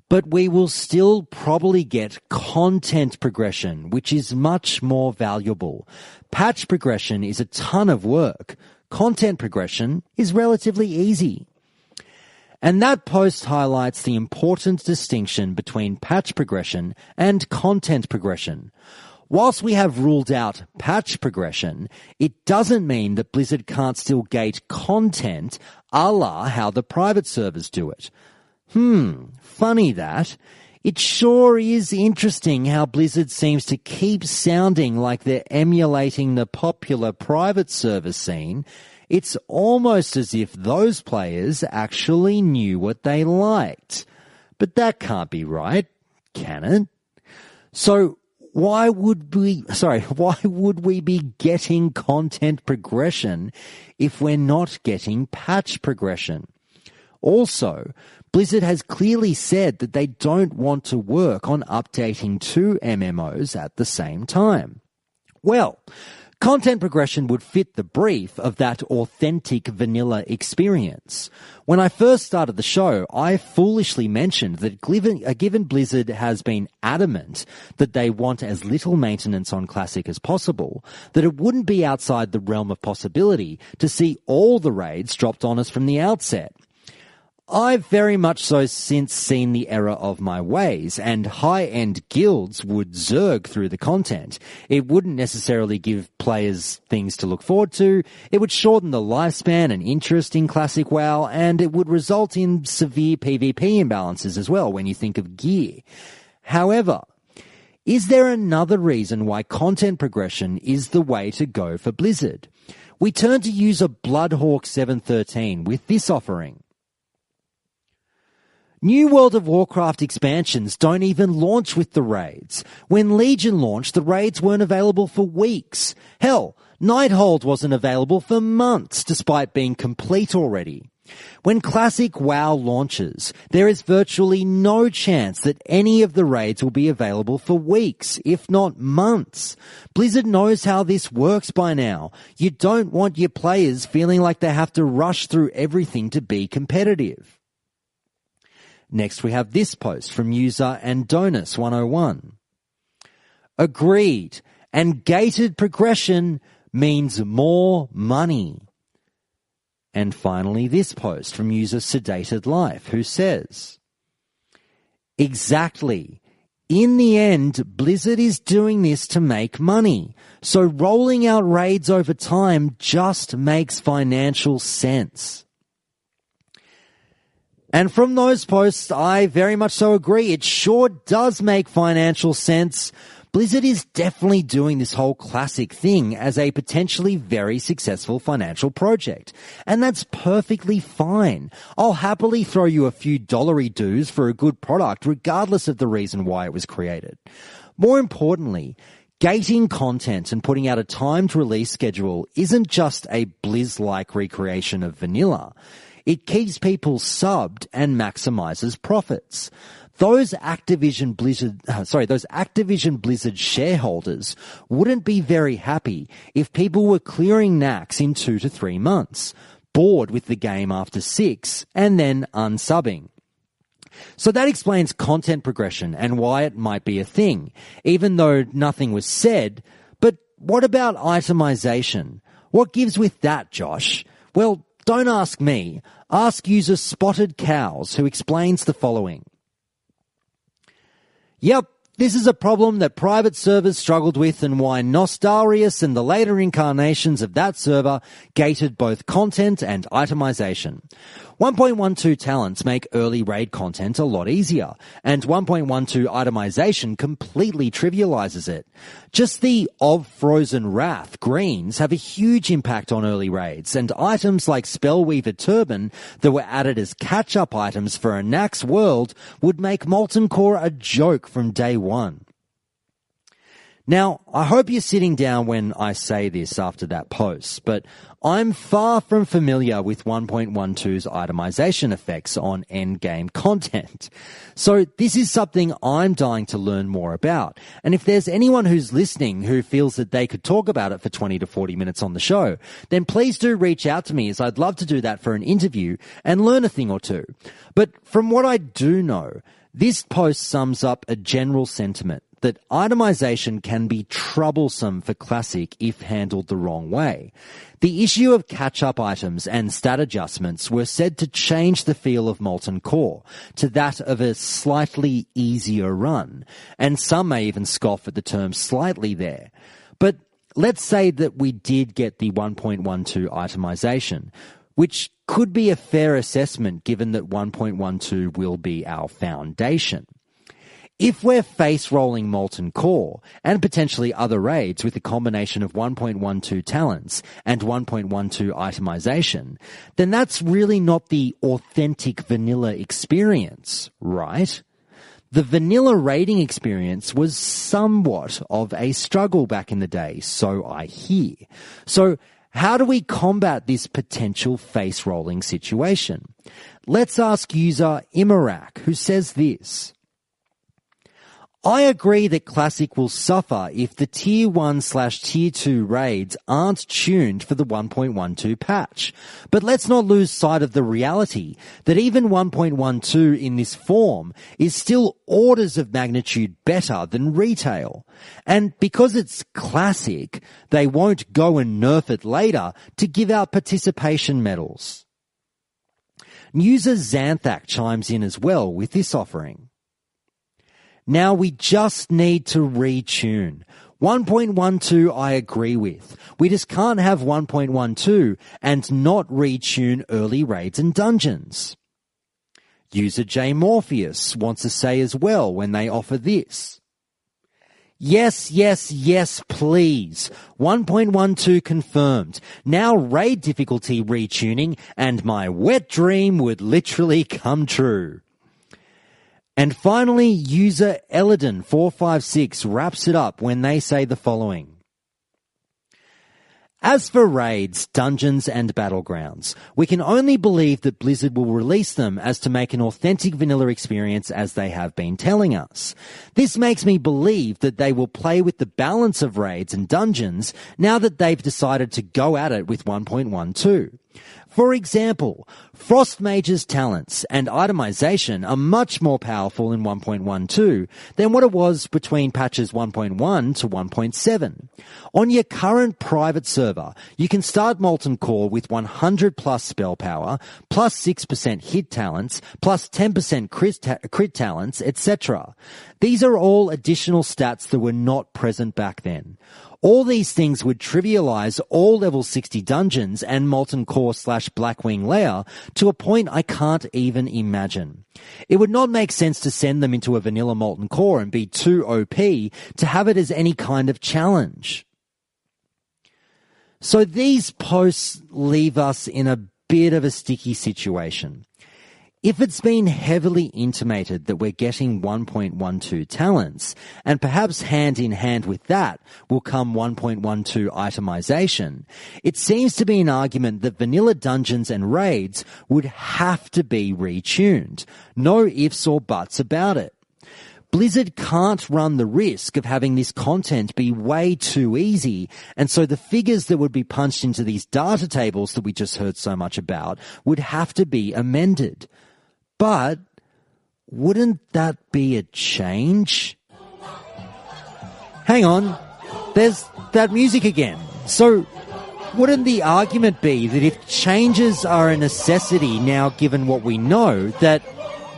but we will still probably get content progression, which is much more valuable. Patch progression is a ton of work. Content progression is relatively easy. And that post highlights the important distinction between patch progression and content progression. Whilst we have ruled out patch progression, it doesn't mean that Blizzard can't still gate content a la how the private servers do it. Funny that. It sure is interesting how Blizzard seems to keep sounding like they're emulating the popular private server scene. It's almost as if those players actually knew what they liked. But that can't be right, can it? So why would we be getting content progression if we're not getting patch progression? Also, Blizzard has clearly said that they don't want to work on updating two MMOs at the same time. Well, content progression would fit the brief of that authentic vanilla experience. When I first started the show, I foolishly mentioned that given Blizzard has been adamant that they want as little maintenance on Classic as possible, that it wouldn't be outside the realm of possibility to see all the raids dropped on us from the outset. I've very much so since seen the error of my ways, and high-end guilds would zerg through the content. It wouldn't necessarily give players things to look forward to, it would shorten the lifespan and interest in Classic WoW, and it would result in severe PvP imbalances as well when you think of gear. However, is there another reason why content progression is the way to go for Blizzard? We turn to user Bloodhawk 713 with this offering. New World of Warcraft expansions don't even launch with the raids. When Legion launched, the raids weren't available for weeks. Hell, Nighthold wasn't available for months, despite being complete already. When Classic WoW launches, there is virtually no chance that any of the raids will be available for weeks, if not months. Blizzard knows how this works by now. You don't want your players feeling like they have to rush through everything to be competitive. Next, we have this post from user Andonis101. Agreed. And gated progression means more money. And finally, this post from user Sedated Life, who says, exactly. In the end, Blizzard is doing this to make money. So rolling out raids over time just makes financial sense. And from those posts, I very much so agree. It sure does make financial sense. Blizzard is definitely doing this whole Classic thing as a potentially very successful financial project. And that's perfectly fine. I'll happily throw you a few dollary dues for a good product, regardless of the reason why it was created. More importantly, gating content and putting out a timed release schedule isn't just a Blizz-like recreation of vanilla. It keeps people subbed and maximizes profits. Those Activision Blizzard shareholders wouldn't be very happy if people were clearing knacks in 2 to 3 months, bored with the game after 6, and then unsubbing. So that explains content progression and why it might be a thing, even though nothing was said. But what about itemization? What gives with that, Josh? Well, don't ask me. Ask user Spotted Cows, who explains the following. Yep, this is a problem that private servers struggled with and why Nostarius and the later incarnations of that server gated both content and itemization. 1.12 talents make early raid content a lot easier, and 1.12 itemization completely trivializes it. Just the of Frozen Wrath greens have a huge impact on early raids, and items like Spellweaver Turban that were added as catch-up items for a Nax world would make Molten Core a joke from day one. Now, I hope you're sitting down when I say this after that post, but I'm far from familiar with 1.12's itemization effects on endgame content. So this is something I'm dying to learn more about. And if there's anyone who's listening who feels that they could talk about it for 20 to 40 minutes on the show, then please do reach out to me, as I'd love to do that for an interview and learn a thing or two. But from what I do know, this post sums up a general sentiment that itemization can be troublesome for Classic if handled the wrong way. The issue of catch-up items and stat adjustments were said to change the feel of Molten Core to that of a slightly easier run, and some may even scoff at the term slightly there. But let's say that we did get the 1.12 itemization, which could be a fair assessment given that 1.12 will be our foundation. If we're face-rolling Molten Core, and potentially other raids with a combination of 1.12 talents and 1.12 itemization, then that's really not the authentic vanilla experience, right? The vanilla raiding experience was somewhat of a struggle back in the day, so I hear. So how do we combat this potential face-rolling situation? Let's ask user Imarak, who says this. I agree that Classic will suffer if the Tier 1/Tier 2 raids aren't tuned for the 1.12 patch. But let's not lose sight of the reality that even 1.12 in this form is still orders of magnitude better than retail. And because it's Classic, they won't go and nerf it later to give out participation medals. User Xanthak chimes in as well with this offering. Now we just need to retune. 1.12 I agree with. We just can't have 1.12 and not retune early raids and dungeons. User J Morpheus wants to say as well when they offer this. Yes, yes, yes, please. 1.12 confirmed. Now raid difficulty retuning and my wet dream would literally come true. And finally, user Eladin456 wraps it up when they say the following. As for raids, dungeons, and battlegrounds, we can only believe that Blizzard will release them as to make an authentic vanilla experience as they have been telling us. This makes me believe that they will play with the balance of raids and dungeons now that they've decided to go at it with 1.12. For example, Frost Mage's talents and itemization are much more powerful in 1.12 than what it was between patches 1.1 to 1.7. On your current private server, you can start Molten Core with 100 plus spell power, plus 6% hit talents, plus 10% crit talents, etc. These are all additional stats that were not present back then. All these things would trivialize all level 60 dungeons and Molten Core / Blackwing layer to a point I can't even imagine. It would not make sense to send them into a vanilla Molten Core and be too OP to have it as any kind of challenge. So these posts leave us in a bit of a sticky situation. If it's been heavily intimated that we're getting 1.12 talents, and perhaps hand in hand with that will come 1.12 itemization, it seems to be an argument that vanilla dungeons and raids would have to be retuned. No ifs or buts about it. Blizzard can't run the risk of having this content be way too easy, and so the figures that would be punched into these data tables that we just heard so much about would have to be amended. But wouldn't that be a change? Hang on, there's that music again. So wouldn't the argument be that if changes are a necessity now given what we know, that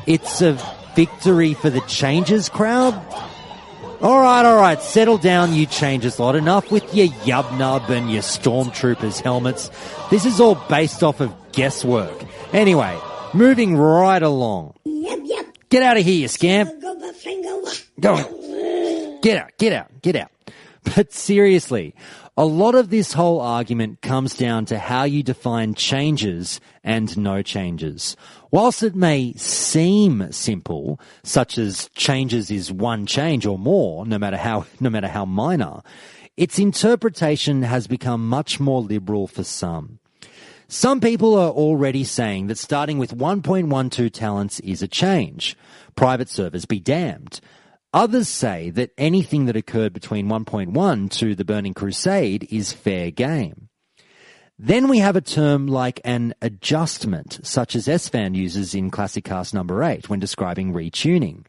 it's a victory for the changes crowd? All right, settle down, you changes lot. Enough with your yub-nub and your stormtroopers helmets. This is all based off of guesswork. Anyway, moving right along. Yep. Get out of here, you scamp. Go on. Get out. But seriously, a lot of this whole argument comes down to how you define changes and no changes. Whilst it may seem simple, such as changes is one change or more, no matter how minor, its interpretation has become much more liberal for some. Some people are already saying that starting with 1.12 talents is a change. Private servers be damned. Others say that anything that occurred between 1.1 to the Burning Crusade is fair game. Then we have a term like an adjustment, such as SFan uses in Classic Cast number 8 when describing retuning.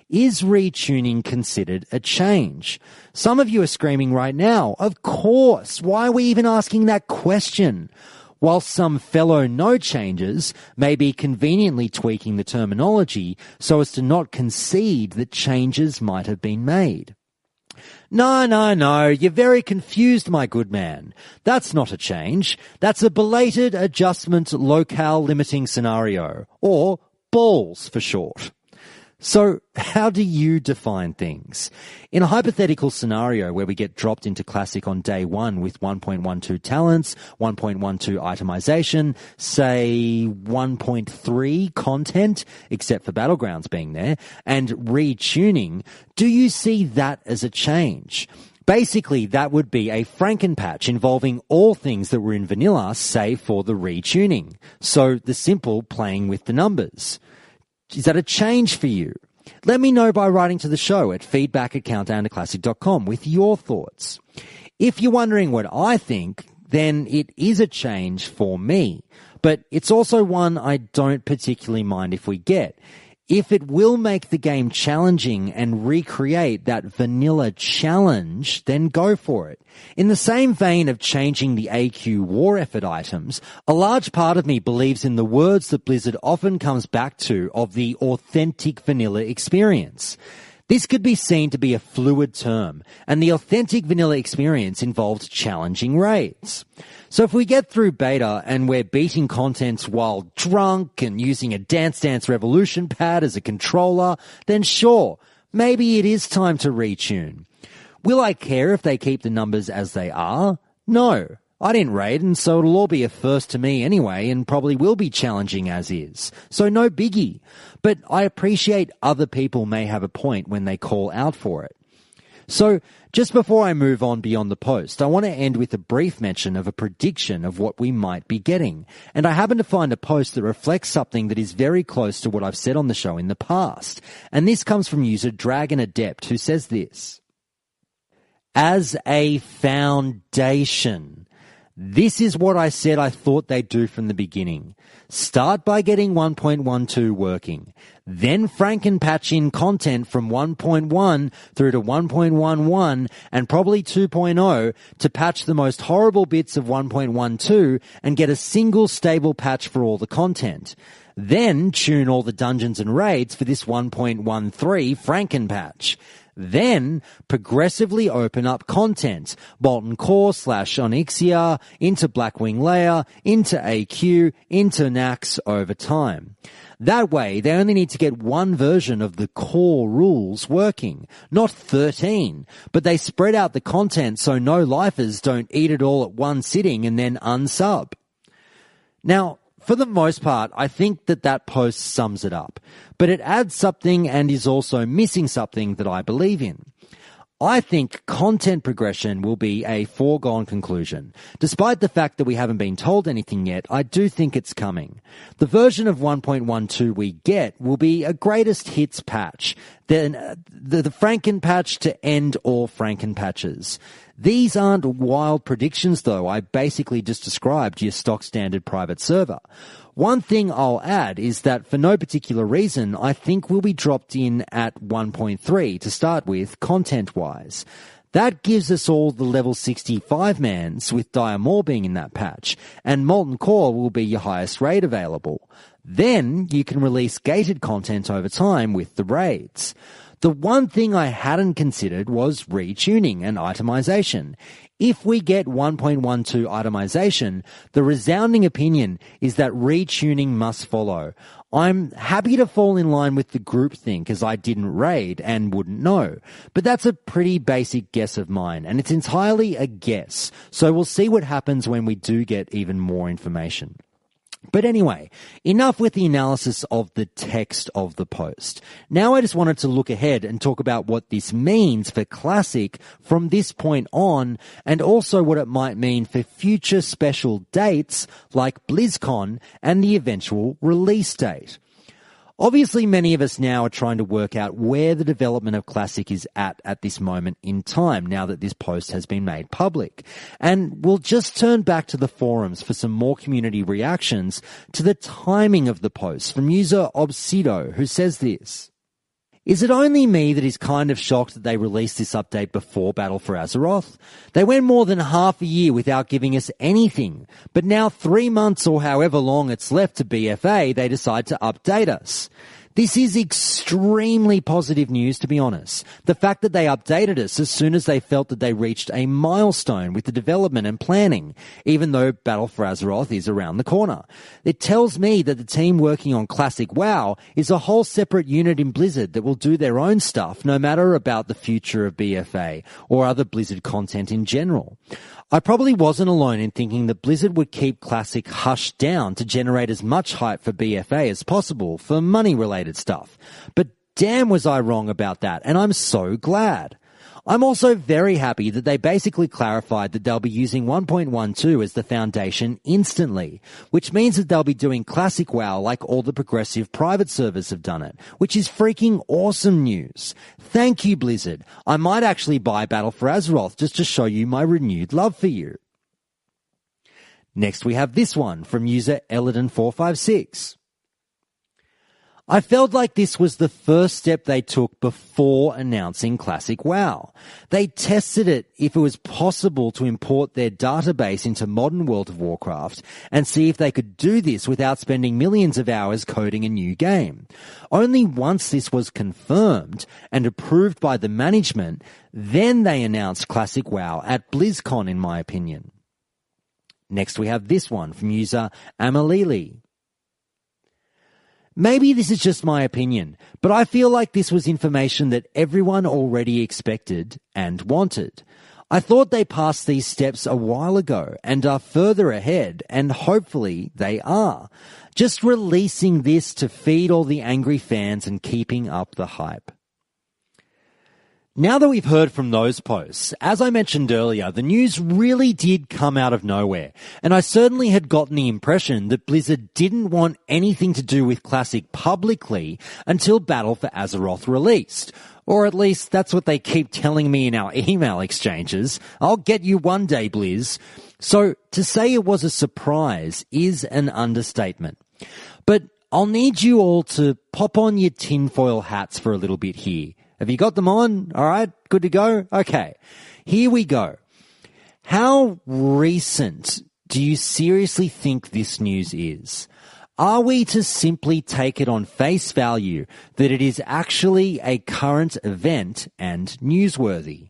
Is retuning considered a change? Some of you are screaming right now, of course, why are we even asking that question? While some fellow no changes may be conveniently tweaking the terminology so as to not concede that changes might have been made. No, you're very confused, my good man. That's not a change. That's a belated adjustment locale limiting scenario, or BALLS for short. So how do you define things? In a hypothetical scenario where we get dropped into Classic on day one with 1.12 talents, 1.12 itemization, say 1.3 content, except for Battlegrounds being there, and retuning, do you see that as a change? Basically, that would be a Frankenpatch involving all things that were in vanilla, save for the retuning. So the simple playing with the numbers. Is that a change for you? Let me know by writing to the show at feedback@countdowntoclassic.com with your thoughts. If you're wondering what I think, then it is a change for me, but it's also one I don't particularly mind if we get. If it will make the game challenging and recreate that vanilla challenge, then go for it. In the same vein of changing the AQ war effort items, a large part of me believes in the words that Blizzard often comes back to of the authentic vanilla experience. This could be seen to be a fluid term, and the authentic vanilla experience involved challenging raids. So if we get through beta and we're beating contents while drunk and using a Dance Dance Revolution pad as a controller, then sure, maybe it is time to retune. Will I care if they keep the numbers as they are? No. I didn't raid, and so it'll all be a first to me anyway, and probably will be challenging as is. So no biggie. But I appreciate other people may have a point when they call out for it. So, just before I move on beyond the post, I want to end with a brief mention of a prediction of what we might be getting. And I happen to find a post that reflects something that is very close to what I've said on the show in the past. And this comes from user Dragon Adept, who says this: as a foundation, this is what I said I thought they'd do from the beginning. Start by getting 1.12 working. Then frankenpatch in content from 1.1 through to 1.11 and probably 2.0 to patch the most horrible bits of 1.12 and get a single stable patch for all the content. Then tune all the dungeons and raids for this 1.13 frankenpatch. Then progressively open up content, Molten Core / Onyxia, into Blackwing Layer, into AQ, into Nax over time. That way, they only need to get one version of the core rules working, not 13, but they spread out the content so no-lifers don't eat it all at one sitting and then unsub. Now, for the most part, I think that post sums it up, but it adds something and is also missing something that I believe in. I think content progression will be a foregone conclusion. Despite the fact that we haven't been told anything yet, I do think it's coming. The version of 1.12 we get will be a greatest hits patch, then the Franken patch to end all Franken patches. These aren't wild predictions though, I basically just described your stock standard private server. One thing I'll add is that for no particular reason, I think we'll be dropped in at 1.3 to start with, content-wise. That gives us all the level 65 mans, with Dire Maul being in that patch, and Molten Core will be your highest raid available. Then you can release gated content over time with the raids. The one thing I hadn't considered was retuning and itemization. If we get 1.12 itemization, the resounding opinion is that retuning must follow. I'm happy to fall in line with the groupthink as I didn't raid and wouldn't know. But that's a pretty basic guess of mine, and it's entirely a guess. So we'll see what happens when we do get even more information. But anyway, enough with the analysis of the text of the post. Now I just wanted to look ahead and talk about what this means for Classic from this point on, and also what it might mean for future special dates like BlizzCon and the eventual release date. Obviously, many of us now are trying to work out where the development of Classic is at this moment in time, now that this post has been made public. And we'll just turn back to the forums for some more community reactions to the timing of the post from user Obsido, who says this: is it only me that is kind of shocked that they released this update before Battle for Azeroth? They went more than half a year without giving us anything, but now 3 months or however long it's left to BFA, they decide to update us. This is extremely positive news, to be honest. The fact that they updated us as soon as they felt that they reached a milestone with the development and planning, even though Battle for Azeroth is around the corner. It tells me that the team working on Classic WoW is a whole separate unit in Blizzard that will do their own stuff, no matter about the future of BFA or other Blizzard content in general. I probably wasn't alone in thinking that Blizzard would keep Classic hushed down to generate as much hype for BFA as possible for money-related stuff. But damn was I wrong about that, and I'm so glad. I'm also very happy that they basically clarified that they'll be using 1.12 as the foundation instantly, which means that they'll be doing Classic WoW like all the progressive private servers have done it, which is freaking awesome news. Thank you, Blizzard. I might actually buy Battle for Azeroth just to show you my renewed love for you. Next we have this one from user Eladin456. I felt like this was the first step they took before announcing Classic WoW. They tested it if it was possible to import their database into modern World of Warcraft and see if they could do this without spending millions of hours coding a new game. Only once this was confirmed and approved by the management, then they announced Classic WoW at BlizzCon, in my opinion. Next we have this one from user Amalili. Maybe this is just my opinion, but I feel like this was information that everyone already expected and wanted. I thought they passed these steps a while ago and are further ahead, and hopefully they are. Just releasing this to feed all the angry fans and keeping up the hype. Now that we've heard from those posts, as I mentioned earlier, the news really did come out of nowhere, and I certainly had gotten the impression that Blizzard didn't want anything to do with Classic publicly until Battle for Azeroth released. Or at least that's what they keep telling me in our email exchanges. I'll get you one day, Blizz. So to say it was a surprise is an understatement. But I'll need you all to pop on your tinfoil hats for a little bit here. Have you got them on? All right, good to go? Okay, here we go. How recent do you seriously think this news is? Are we to simply take it on face value that it is actually a current event and newsworthy?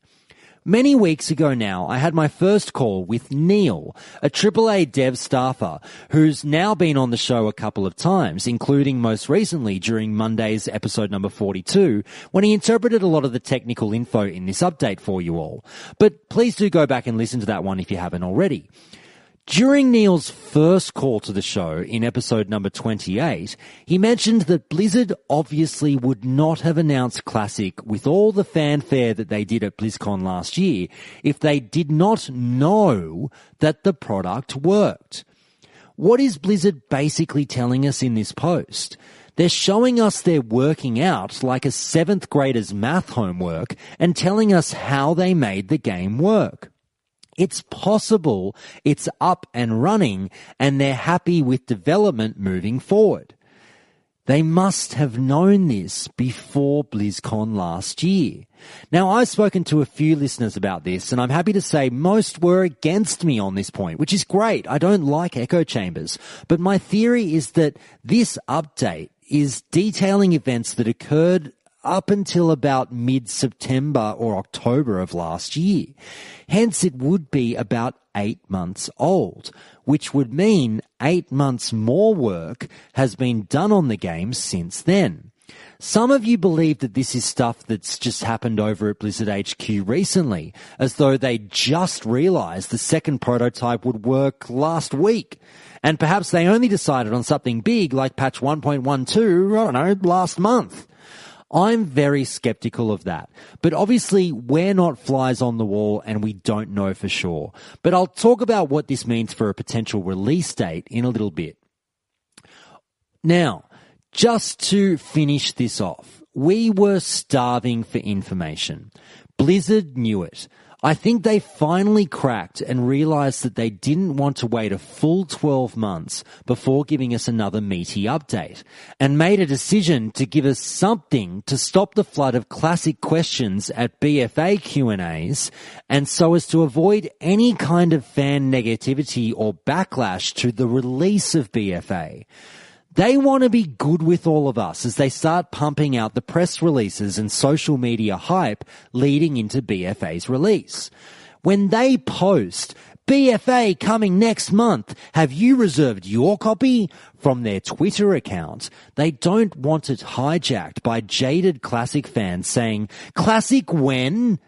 Many weeks ago now, I had my first call with Neil, a AAA dev staffer who's now been on the show a couple of times, including most recently during Monday's episode number 42, when he interpreted a lot of the technical info in this update for you all. But please do go back and listen to that one if you haven't already. During Neil's first call to the show in episode number 28, he mentioned that Blizzard obviously would not have announced Classic with all the fanfare that they did at BlizzCon last year if they did not know that the product worked. What is Blizzard basically telling us in this post? They're showing us they're working out like a 7th grader's math homework and telling us how they made the game work. It's possible it's up and running and they're happy with development moving forward. They must have known this before BlizzCon last year. Now, I've spoken to a few listeners about this, and I'm happy to say most were against me on this point, which is great. I don't like echo chambers. But my theory is that this update is detailing events that occurred up until about mid-September or October of last year. Hence, it would be about 8 months old, which would mean 8 months more work has been done on the game since then. Some of you believe that this is stuff that's just happened over at Blizzard HQ recently, as though they just realized the second prototype would work last week. And perhaps they only decided on something big like patch 1.12, last month. I'm very skeptical of that. But obviously, we're not flies on the wall and we don't know for sure. But I'll talk about what this means for a potential release date in a little bit. Now, just to finish this off, we were starving for information. Blizzard knew it. I think they finally cracked and realized that they didn't want to wait a full 12 months before giving us another meaty update, and made a decision to give us something to stop the flood of classic questions at BFA Q&As, and so as to avoid any kind of fan negativity or backlash to the release of BFA. They want to be good with all of us as they start pumping out the press releases and social media hype leading into BFA's release. When they post, BFA coming next month, have you reserved your copy? From their Twitter account, they don't want it hijacked by jaded Classic fans saying, Classic when?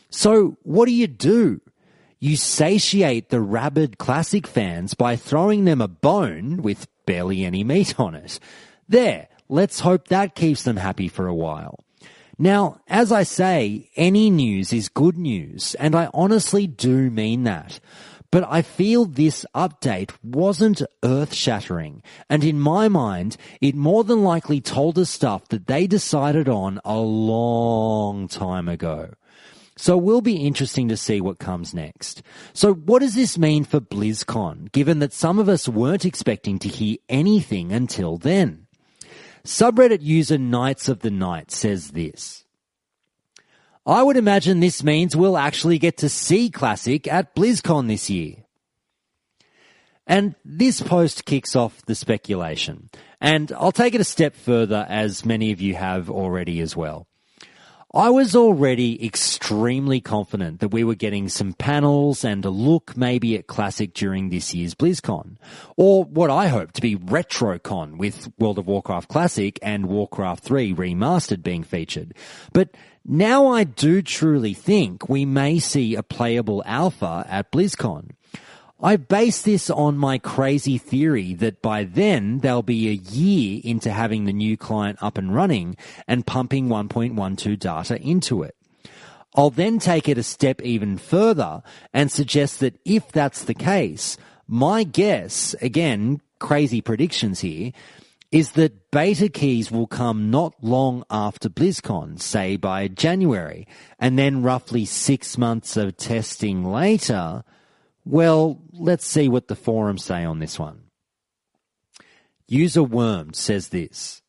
So what do? You satiate the rabid Classic fans by throwing them a bone with barely any meat on it. There, let's hope that keeps them happy for a while. Now, as I say, any news is good news, and I honestly do mean that. But I feel this update wasn't earth-shattering, and in my mind, it more than likely told us stuff that they decided on a long time ago. So it will be interesting to see what comes next. So what does this mean for BlizzCon, given that some of us weren't expecting to hear anything until then? Subreddit user Knights of the Night says this. I would imagine this means we'll actually get to see Classic at BlizzCon this year. And this post kicks off the speculation. And I'll take it a step further, as many of you have already as well. I was already extremely confident that we were getting some panels and a look maybe at Classic during this year's BlizzCon, or what I hope to be RetroCon with World of Warcraft Classic and Warcraft 3 Remastered being featured. But now I do truly think we may see a playable alpha at BlizzCon. I base this on my crazy theory that by then they'll be a year into having the new client up and running and pumping 1.12 data into it. I'll then take it a step even further and suggest that if that's the case, my guess, again, crazy predictions here, is that beta keys will come not long after BlizzCon, say by January, and then roughly 6 months of testing later. Well, let's see what the forums say on this one. User Wormed says this.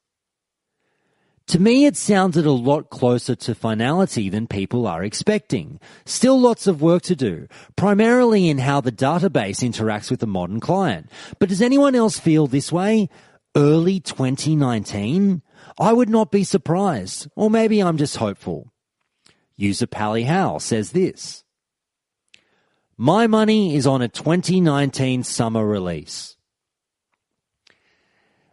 To me, it sounded a lot closer to finality than people are expecting. Still lots of work to do, primarily in how the database interacts with the modern client. But does anyone else feel this way? Early 2019? I would not be surprised. Or maybe I'm just hopeful. User Pally Howe says this. My money is on a 2019 summer release.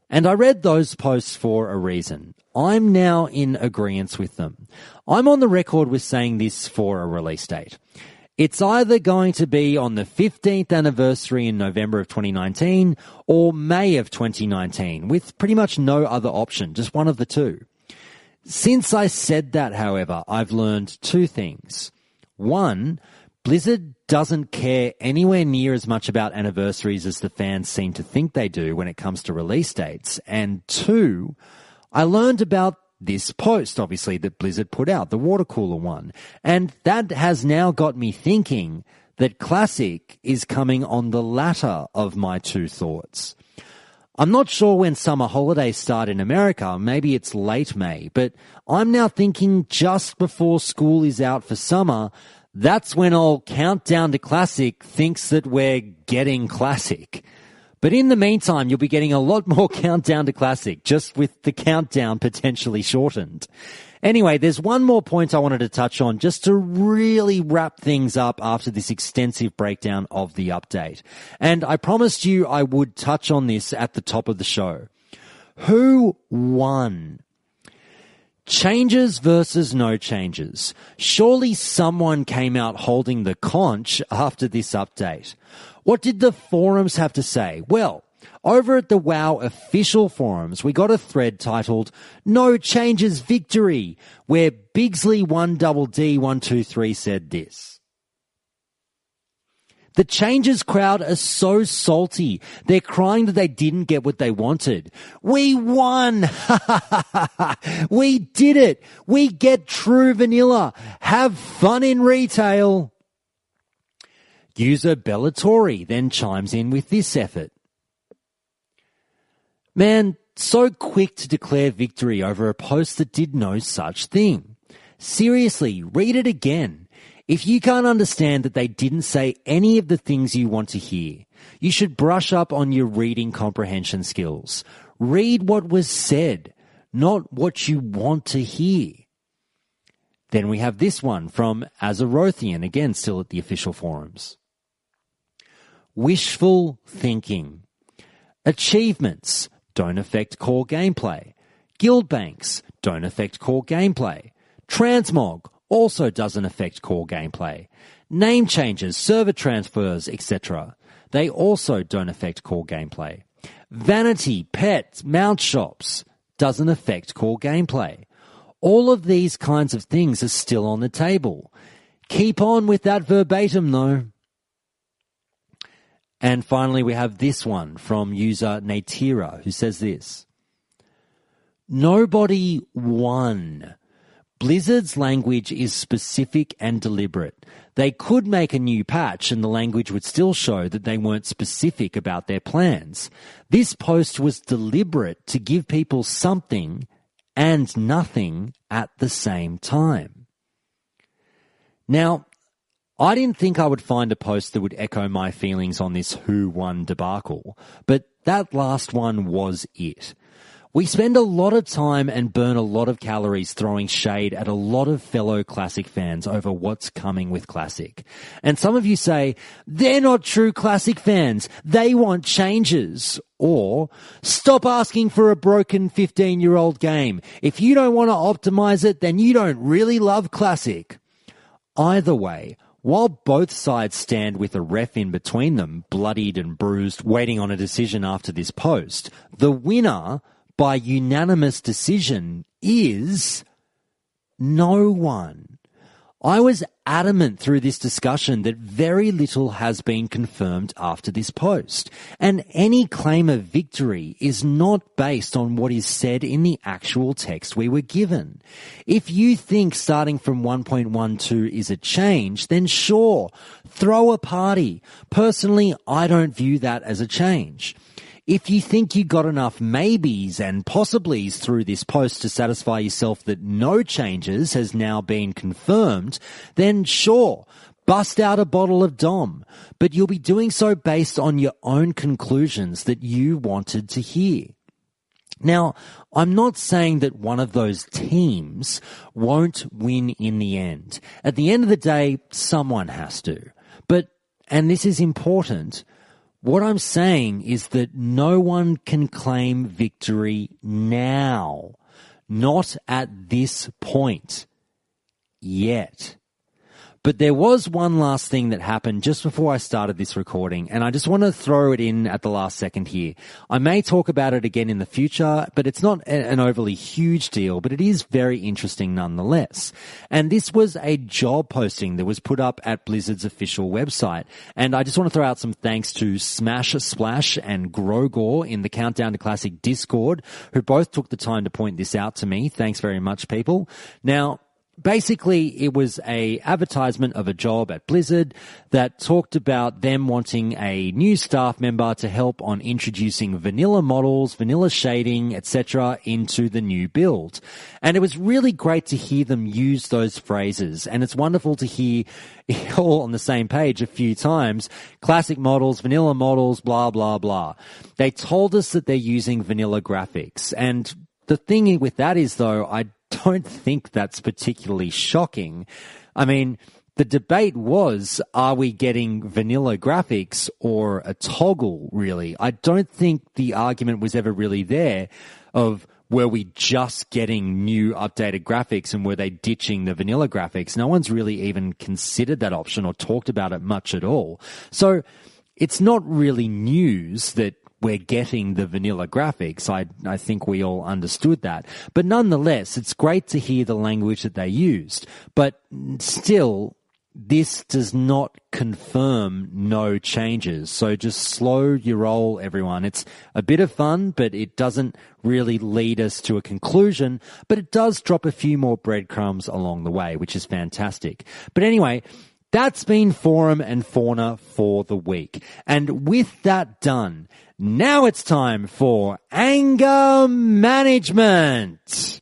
And I read those posts for a reason. I'm now in agreement with them. I'm on the record with saying this for a release date. It's either going to be on the 15th anniversary in November of 2019 or May of 2019, with pretty much no other option, just one of the two. Since I said that, however, I've learned two things. One, Blizzard doesn't care anywhere near as much about anniversaries as the fans seem to think they do when it comes to release dates. And two, I learned about this post, obviously, that Blizzard put out, the Watercooler one. And that has now got me thinking that Classic is coming on the latter of my two thoughts. I'm not sure when summer holidays start in America. Maybe it's late May. But I'm now thinking just before school is out for summer, that's when old Countdown to Classic thinks that we're getting Classic. But in the meantime, you'll be getting a lot more Countdown to Classic, just with the countdown potentially shortened. Anyway, there's one more point I wanted to touch on just to really wrap things up after this extensive breakdown of the update. And I promised you I would touch on this at the top of the show. Who won? Changes versus no changes. Surely someone came out holding the conch after this update. What did the forums have to say? Well, over at the WoW official forums, we got a thread titled No Changes Victory, where Bigsley1DD123 said this. The changes crowd are so salty. They're crying that they didn't get what they wanted. We won! We did it! We get true vanilla. Have fun in retail. User Bellatori then chimes in with this effort. Man, so quick to declare victory over a post that did no such thing. Seriously, read it again. If you can't understand that they didn't say any of the things you want to hear, you should brush up on your reading comprehension skills. Read what was said, not what you want to hear. Then we have this one from Azerothian, again still at the official forums. Wishful thinking. Achievements don't affect core gameplay. Guild banks don't affect core gameplay. Transmog also doesn't affect core gameplay. Name changes, server transfers, etc. They also don't affect core gameplay. Vanity, pets, mount shops doesn't affect core gameplay. All of these kinds of things are still on the table. Keep on with that verbatim though. And finally, we have this one from user Natira, who says this. Nobody won. Blizzard's language is specific and deliberate. They could make a new patch and the language would still show that they weren't specific about their plans. This post was deliberate to give people something and nothing at the same time. Now, I didn't think I would find a post that would echo my feelings on this Who Won debacle, but that last one was it. We spend a lot of time and burn a lot of calories throwing shade at a lot of fellow Classic fans over what's coming with Classic. And some of you say, they're not true Classic fans. They want changes. Or, stop asking for a broken 15-year-old game. If you don't want to optimize it, then you don't really love Classic. Either way, while both sides stand with a ref in between them, bloodied and bruised, waiting on a decision after this post, the winner by unanimous decision is no one. I was adamant through this discussion that very little has been confirmed after this post, and any claim of victory is not based on what is said in the actual text we were given. If you think starting from 1.12 is a change, then sure, throw a party. Personally, I don't view that as a change. If you think you got enough maybes and possiblies through this post to satisfy yourself that no changes has now been confirmed, then sure, bust out a bottle of Dom. But you'll be doing so based on your own conclusions that you wanted to hear. Now, I'm not saying that one of those teams won't win in the end. At the end of the day, someone has to. But, and this is important, what I'm saying is that no one can claim victory now. Not at this point. Yet. But there was one last thing that happened just before I started this recording, and I just want to throw it in at the last second here. I may talk about it again in the future, but it's not an overly huge deal, but it is very interesting nonetheless. And this was a job posting that was put up at Blizzard's official website. And I just want to throw out some thanks to Smash Splash and Grogor in the Countdown to Classic Discord, who both took the time to point this out to me. Thanks very much, people. Now, basically, it was a advertisement of a job at Blizzard that talked about them wanting a new staff member to help on introducing vanilla models, vanilla shading, etc. into the new build. And it was really great to hear them use those phrases. And it's wonderful to hear all on the same page a few times. Classic models, vanilla models, blah, blah, blah. They told us that they're using vanilla graphics. And the thing with that is, though, I don't think that's particularly shocking. I mean, the debate was, are we getting vanilla graphics or a toggle, really? I don't think the argument was ever really there of, were we just getting new updated graphics and were they ditching the vanilla graphics? No one's really even considered that option or talked about it much at all. So it's not really news that we're getting the vanilla graphics. I think we all understood that. But nonetheless, it's great to hear the language that they used. But still, this does not confirm no changes. So just slow your roll, everyone. It's a bit of fun, but it doesn't really lead us to a conclusion. But it does drop a few more breadcrumbs along the way, which is fantastic. But anyway, that's been Forum and Fauna for the week. And with that done, now it's time for anger management.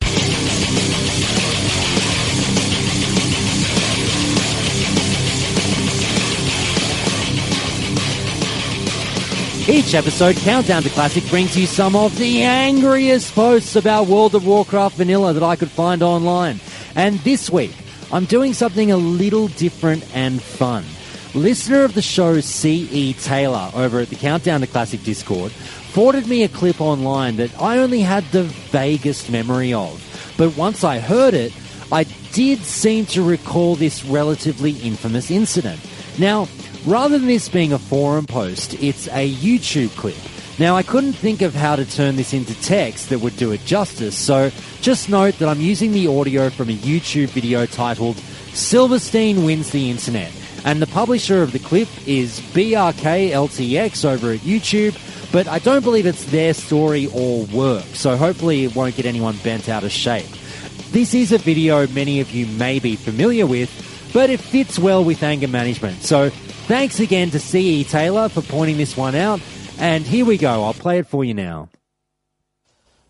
Each episode, Countdown to Classic brings you some of the angriest posts about World of Warcraft Vanilla that I could find online. And this week, I'm doing something a little different and fun. Listener of the show C.E. Taylor over at the Countdown to Classic Discord forwarded me a clip online that I only had the vaguest memory of. But once I heard it, I did seem to recall this relatively infamous incident. Now, rather than this being a forum post, it's a YouTube clip. Now, I couldn't think of how to turn this into text that would do it justice, so just note that I'm using the audio from a YouTube video titled Silverstein Wins the Internet. And the publisher of the clip is BRKLTX over at YouTube, but I don't believe it's their story or work, so hopefully it won't get anyone bent out of shape. This is a video many of you may be familiar with, but it fits well with anger management. So thanks again to C.E. Taylor for pointing this one out. And here we go. I'll play it for you now.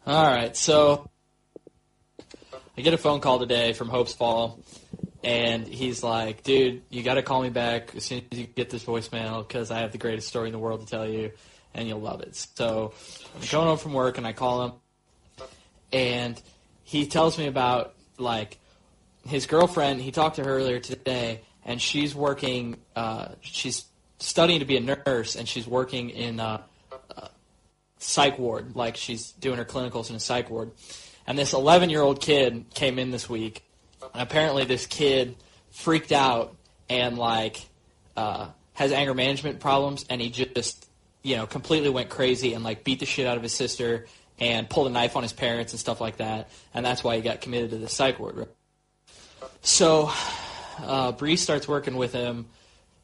All right, so I get a phone call today from Hope's Fall, and he's like, dude, you got to call me back as soon as you get this voicemail because I have the greatest story in the world to tell you, and you'll love it. So I'm going home from work, and I call him, and he tells me about, like, his girlfriend. He talked to her earlier today, and she's working, she's studying to be a nurse, and she's working in a psych ward, like she's doing her clinicals in a psych ward. And this 11-year-old kid came in this week, and apparently this kid freaked out and, like, has anger management problems, and he just, completely went crazy and, like, beat the shit out of his sister and pulled a knife on his parents and stuff like that, and that's why he got committed to the psych ward. Right? So Bree starts working with him,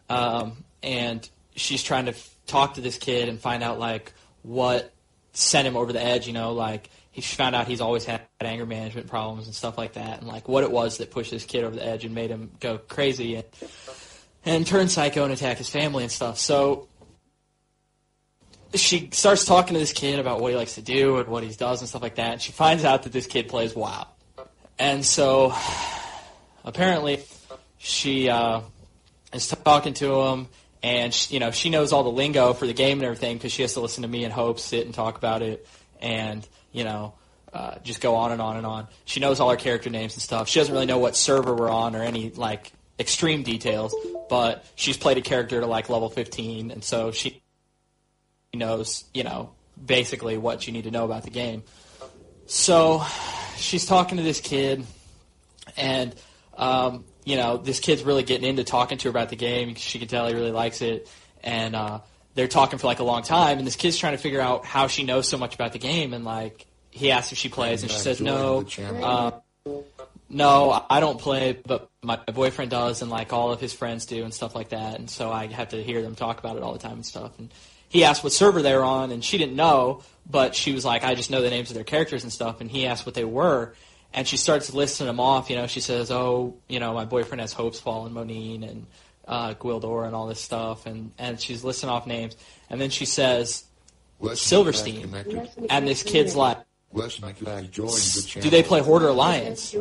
and she's trying to talk to this kid and find out, like, what sent him over the edge, like, she found out he's always had anger management problems and stuff like that, and, like, what it was that pushed this kid over the edge and made him go crazy and turn psycho and attack his family and stuff. So she starts talking to this kid about what he likes to do and what he does and stuff like that, and she finds out that this kid plays WoW. And so apparently she is talking to him, and she knows all the lingo for the game and everything because she has to listen to me and Hope sit and talk about it and, just go on and on and on. She knows all our character names and stuff. She doesn't really know what server we're on or any, like, extreme details, but she's played a character to, like, level 15, and so she knows, basically what you need to know about the game. So she's talking to this kid, and this kid's really getting into talking to her about the game. She can tell he really likes it. And they're talking for, like, a long time. And this kid's trying to figure out how she knows so much about the game. And, like, he asks if she plays. And she says, no, I don't play, but my boyfriend does. And, like, all of his friends do and stuff like that. And so I have to hear them talk about it all the time and stuff. And he asked what server they were on. And she didn't know. But she was like, I just know the names of their characters and stuff. And he asked what they were. And she starts listing them off, she says, my boyfriend has Hope's Fall and Monine and Gwildor and all this stuff, and she's listing off names. And then she says, Silverstein. And this kid's like, do they play Horde or Alliance?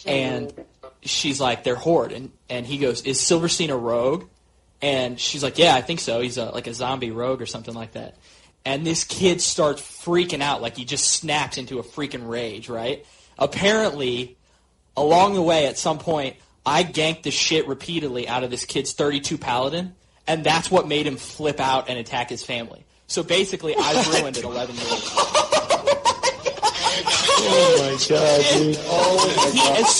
And she's like, they're Horde. And he goes, is Silverstein a rogue? And she's like, yeah, I think so. He's like a zombie rogue or something like that. And this kid starts freaking out, like he just snaps into a freaking rage, right? Apparently, along the way, at some point, I ganked the shit repeatedly out of this kid's 32 Paladin, and that's what made him flip out and attack his family. So basically, I ruined it 11 years ago. Oh my god, dude! As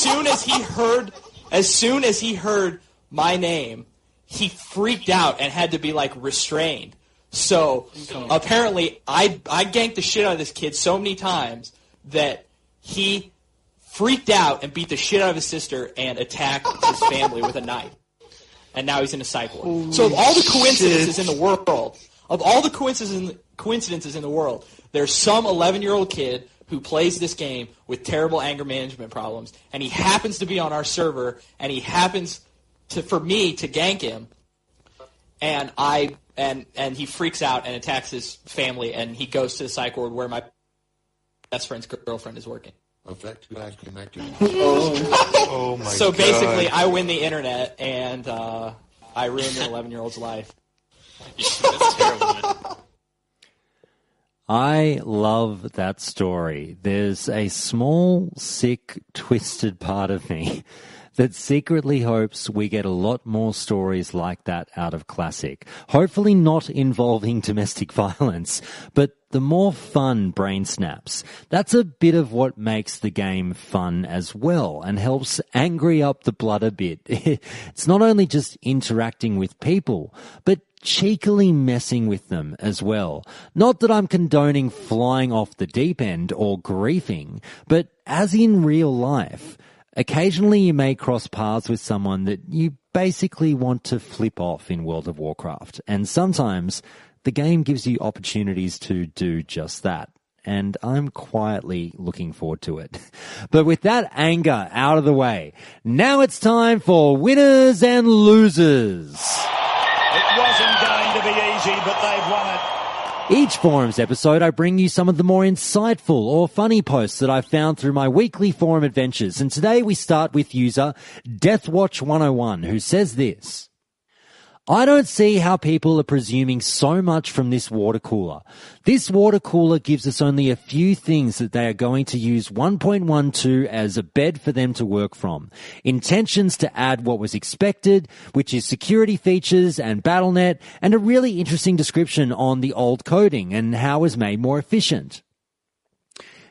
soon as he heard my name, he freaked out and had to be, like, restrained. So apparently, I ganked the shit out of this kid so many times that he freaked out and beat the shit out of his sister and attacked his family with a knife. And now he's in a psych ward. So of all the coincidences in the world, there's some 11-year-old kid who plays this game with terrible anger management problems, and he happens to be on our server, and he happens for me to gank him, and he freaks out and attacks his family, and he goes to the psych ward where my best friend's girlfriend is working. Oh my god. So basically, I win the internet, and I ruined an 11-year-old's life. That's terrible, man. I love that story. There's a small, sick, twisted part of me that secretly hopes we get a lot more stories like that out of Classic. Hopefully not involving domestic violence, but the more fun brain snaps. That's a bit of what makes the game fun as well and helps angry up the blood a bit. It's not only just interacting with people, but cheekily messing with them as well. Not that I'm condoning flying off the deep end or griefing, but as in real life, occasionally you may cross paths with someone that you basically want to flip off in World of Warcraft, and sometimes the game gives you opportunities to do just that. and I'm quietly looking forward to it. But with that anger out of the way, now it's time for winners and losers. It wasn't going to be easy, but they've won it. Each forums episode, I bring you some of the more insightful or funny posts that I've found through my weekly forum adventures. And today we start with user Deathwatch101, who says this: I don't see how people are presuming so much from this water cooler. This water cooler gives us only a few things that they are going to use 1.12 as a bed for them to work from. Intentions to add what was expected, which is security features and BattleNet, and a really interesting description on the old coding and how it was made more efficient.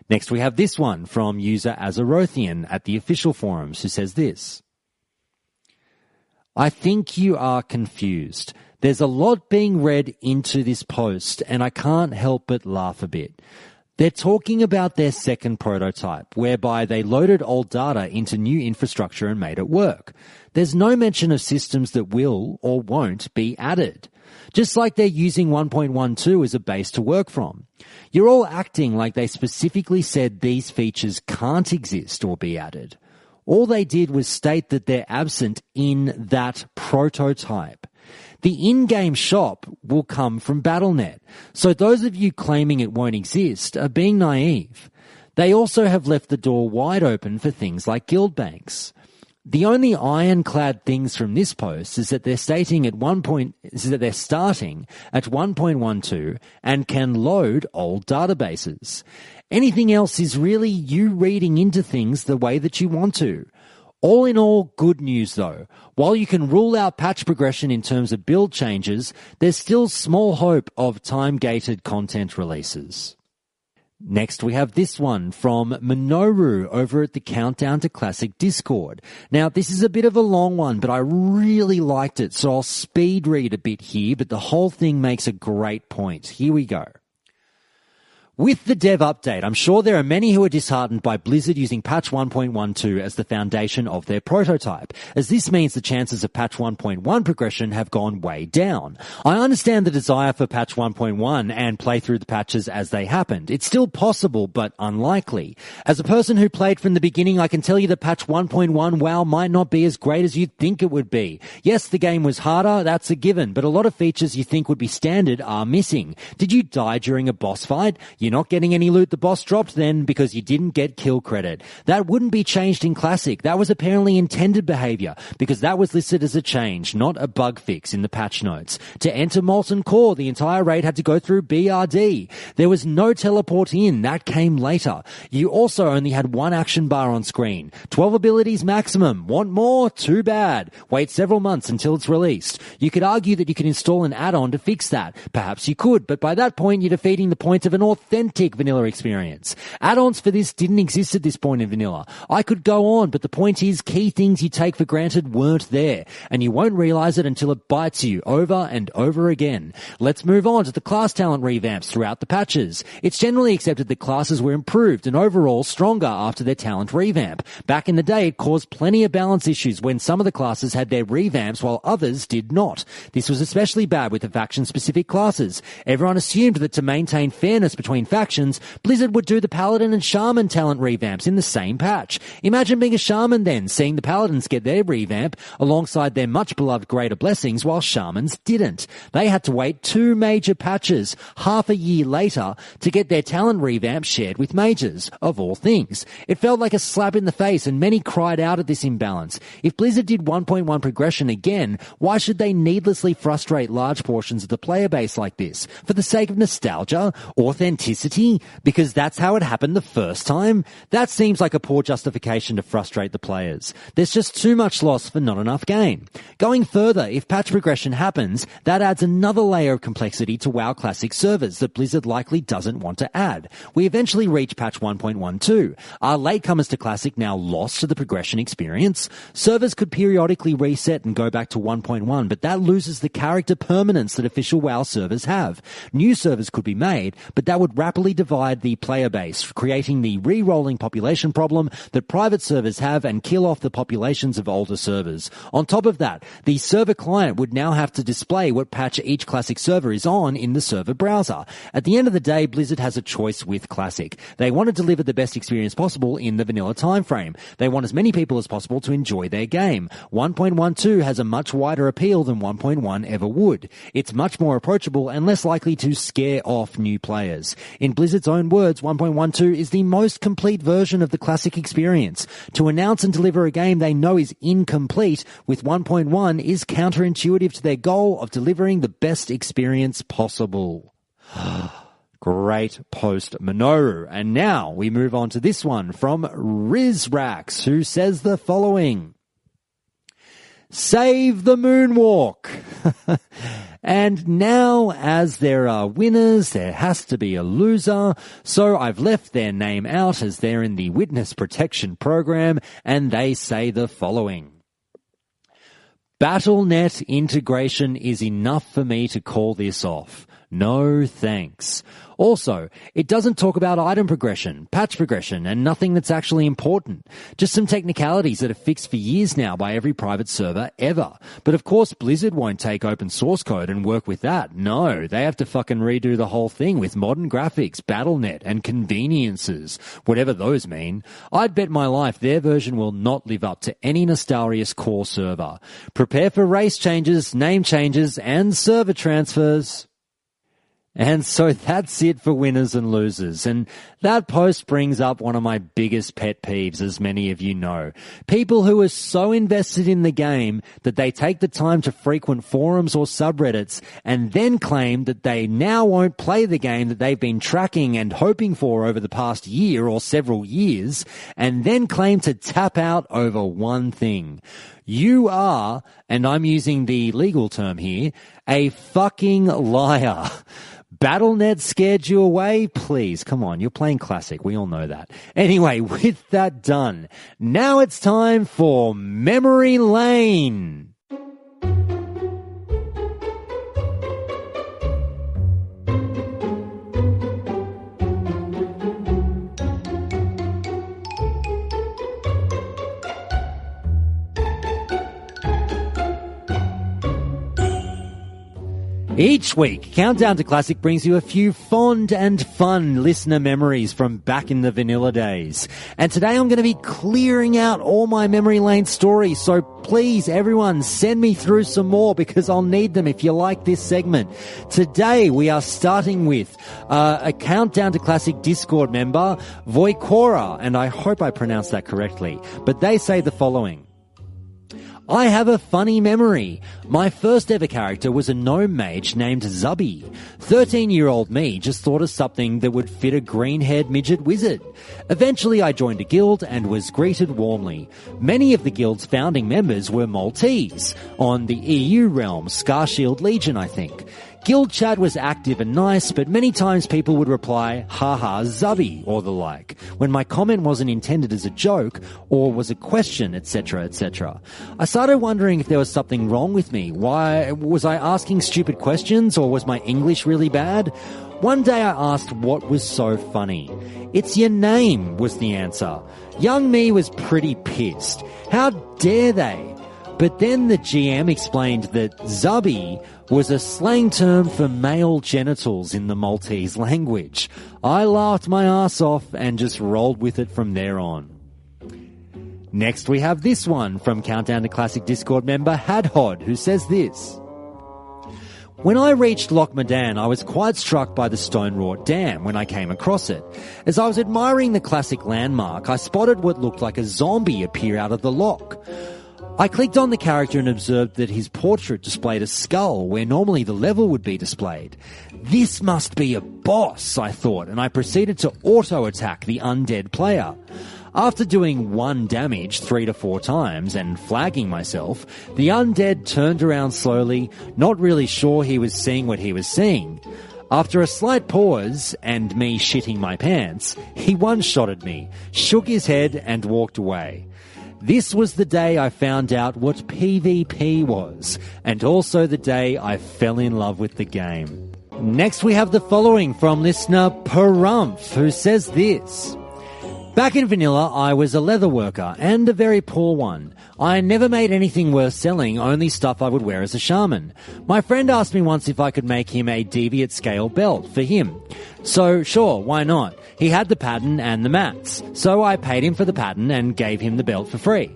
Next we have this one from user Azerothian at the official forums, who says this: I think you are confused. There's a lot being read into this post, and I can't help but laugh a bit. They're talking about their second prototype, whereby they loaded old data into new infrastructure and made it work. There's no mention of systems that will or won't be added. Just like they're using 1.12 as a base to work from. You're all acting like they specifically said these features can't exist or be added. All they did was state that they're absent in that prototype. The in-game shop will come from BattleNet, so those of you claiming it won't exist are being naive. They also have left the door wide open for things like guild banks. The only ironclad things from this post is that they're starting at 1.12 and can load old databases. Anything else is really you reading into things the way that you want to. All in all, good news though. While you can rule out patch progression in terms of build changes, there's still small hope of time-gated content releases. Next, we have this one from Minoru over at the Countdown to Classic Discord. Now, this is a bit of a long one, but I really liked it, so I'll speed read a bit here, but the whole thing makes a great point. Here we go. With the dev update, I'm sure there are many who are disheartened by Blizzard using patch 1.12 as the foundation of their prototype, as this means the chances of patch 1.1 progression have gone way down. I understand the desire for patch 1.1 and play through the patches as they happened. It's still possible, but unlikely. As a person who played from the beginning, I can tell you that patch 1.1 WoW might not be as great as you'd think it would be. Yes, the game was harder, that's a given, but a lot of features you think would be standard are missing. Did you die during a boss fight? You're not getting any loot the boss dropped then because you didn't get kill credit. That wouldn't be changed in Classic. That was apparently intended behavior because that was listed as a change, not a bug fix in the patch notes. To enter Molten Core, the entire raid had to go through BRD. There was no teleport in. That came later. You also only had one action bar on screen. 12 abilities maximum. Want more? Too bad. Wait several months until it's released. You could argue that you could install an add-on to fix that. Perhaps you could, but by that point you're defeating the point of an authentic vanilla experience. Add-ons for this didn't exist at this point in vanilla. I could go on, but the point is key things you take for granted weren't there, and you won't realize it until it bites you over and over again. Let's move on to the class talent revamps throughout the patches. It's generally accepted that classes were improved and overall stronger after their talent revamp. Back in the day, it caused plenty of balance issues when some of the classes had their revamps while others did not. This was especially bad with the faction-specific classes. Everyone assumed that to maintain fairness between factions, Blizzard would do the Paladin and Shaman talent revamps in the same patch. Imagine being a Shaman then, seeing the Paladins get their revamp alongside their much-beloved Greater Blessings while Shamans didn't. They had to wait 2 major patches, half a year later, to get their talent revamp shared with mages, of all things. It felt like a slap in the face and many cried out at this imbalance. If Blizzard did 1.1 progression again, why should they needlessly frustrate large portions of the player base like this? For the sake of nostalgia? Authenticity? Because that's how it happened the first time? That seems like a poor justification to frustrate the players. There's just too much loss for not enough gain. Going further, if patch progression happens, that adds another layer of complexity to WoW Classic servers that Blizzard likely doesn't want to add. We eventually reach patch 1.12. Are latecomers to Classic now lost to the progression experience? Servers could periodically reset and go back to 1.1, but that loses the character permanence that official WoW servers have. New servers could be made, but that would rapidly divide the player base, creating the re-rolling population problem that private servers have and kill off the populations of older servers. On top of that, the server client would now have to display what patch each Classic server is on in the server browser. At the end of the day, Blizzard has a choice with Classic. They want to deliver the best experience possible in the vanilla timeframe. They want as many people as possible to enjoy their game. 1.12 has a much wider appeal than 1.1 ever would. It's much more approachable and less likely to scare off new players. In Blizzard's own words, 1.12 is the most complete version of the Classic experience. To announce and deliver a game they know is incomplete with 1.1 is counterintuitive to their goal of delivering the best experience possible. Great post, Minoru. And now we move on to this one from Rizrax, who says the following. Save the moonwalk. And now, as there are winners, there has to be a loser. So I've left their name out as they're in the witness protection program, and they say the following. BattleNet integration is enough for me to call this off. No thanks. Also, it doesn't talk about item progression, patch progression, and nothing that's actually important. Just some technicalities that are fixed for years now by every private server ever. But of course, Blizzard won't take open source code and work with that. No, they have to fucking redo the whole thing with modern graphics, BattleNet, and conveniences, whatever those mean. I'd bet my life their version will not live up to any Nostalia's core server. Prepare for race changes, name changes, and server transfers. And so that's it for winners and losers. And that post brings up one of my biggest pet peeves, as many of you know. People who are so invested in the game that they take the time to frequent forums or subreddits and then claim that they now won't play the game that they've been tracking and hoping for over the past year or several years, and then claim to tap out over one thing. You are, and I'm using the legal term here, a fucking liar. BattleNet scared you away? Please, come on, you're playing Classic. We all know that. Anyway, with that done, now it's time for Memory Lane. Each week, Countdown to Classic brings you a few fond and fun listener memories from back in the vanilla days. And today I'm going to be clearing out all my memory lane stories, so please, everyone, send me through some more because I'll need them if you like this segment. Today we are starting with a Countdown to Classic Discord member, Voikora, and I hope I pronounced that correctly, but they say the following. I have a funny memory. My first ever character was a gnome mage named Zubby. 13-year-old me just thought of something that would fit a green-haired midget wizard. Eventually I joined a guild and was greeted warmly. Many of the guild's founding members were Maltese, on the EU realm, Scarshield Legion, I think. Guild chat was active and nice, but many times people would reply, haha, Zubby, or the like, when my comment wasn't intended as a joke, or was a question, etc., etc. I started wondering if there was something wrong with me. Why was I asking stupid questions, or was my English really bad? One day I asked what was so funny. It's your name, was the answer. Young me was pretty pissed. How dare they? But then the GM explained that Zubby was a slang term for male genitals in the Maltese language. I laughed my ass off and just rolled with it from there on. Next we have this one from Countdown to Classic Discord member Hadhod, who says this. When I reached Loch Madan, I was quite struck by the stone-wrought dam when I came across it. As I was admiring the classic landmark, I spotted what looked like a zombie appear out of the loch. I clicked on the character and observed that his portrait displayed a skull where normally the level would be displayed. This must be a boss, I thought, and I proceeded to auto-attack the undead player. After doing 1 damage 3 to 4 times and flagging myself, the undead turned around slowly, not really sure he was seeing what he was seeing. After a slight pause, and me shitting my pants, he one-shotted me, shook his head and walked away. This was the day I found out what PvP was, and also the day I fell in love with the game. Next we have the following from listener Perumph, who says this. Back in vanilla, I was a leather worker, and a very poor one. I never made anything worth selling, only stuff I would wear as a shaman. My friend asked me once if I could make him a deviate scale belt for him. So, sure, why not? He had the pattern and the mats. So I paid him for the pattern and gave him the belt for free.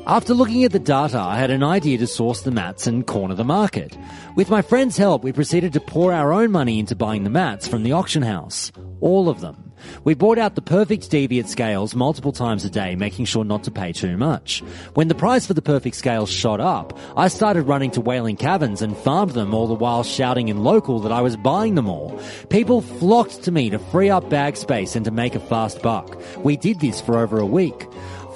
After looking at the data, I had an idea to source the mats and corner the market. With my friend's help, we proceeded to pour our own money into buying the mats from the auction house. All of them. We bought out the perfect deviate scales multiple times a day, making sure not to pay too much. When the price for the perfect scales shot up, I started running to Whaling Caverns and farmed them, all the while shouting in local that I was buying them all. People flocked to me to free up bag space and to make a fast buck. We did this for over a week.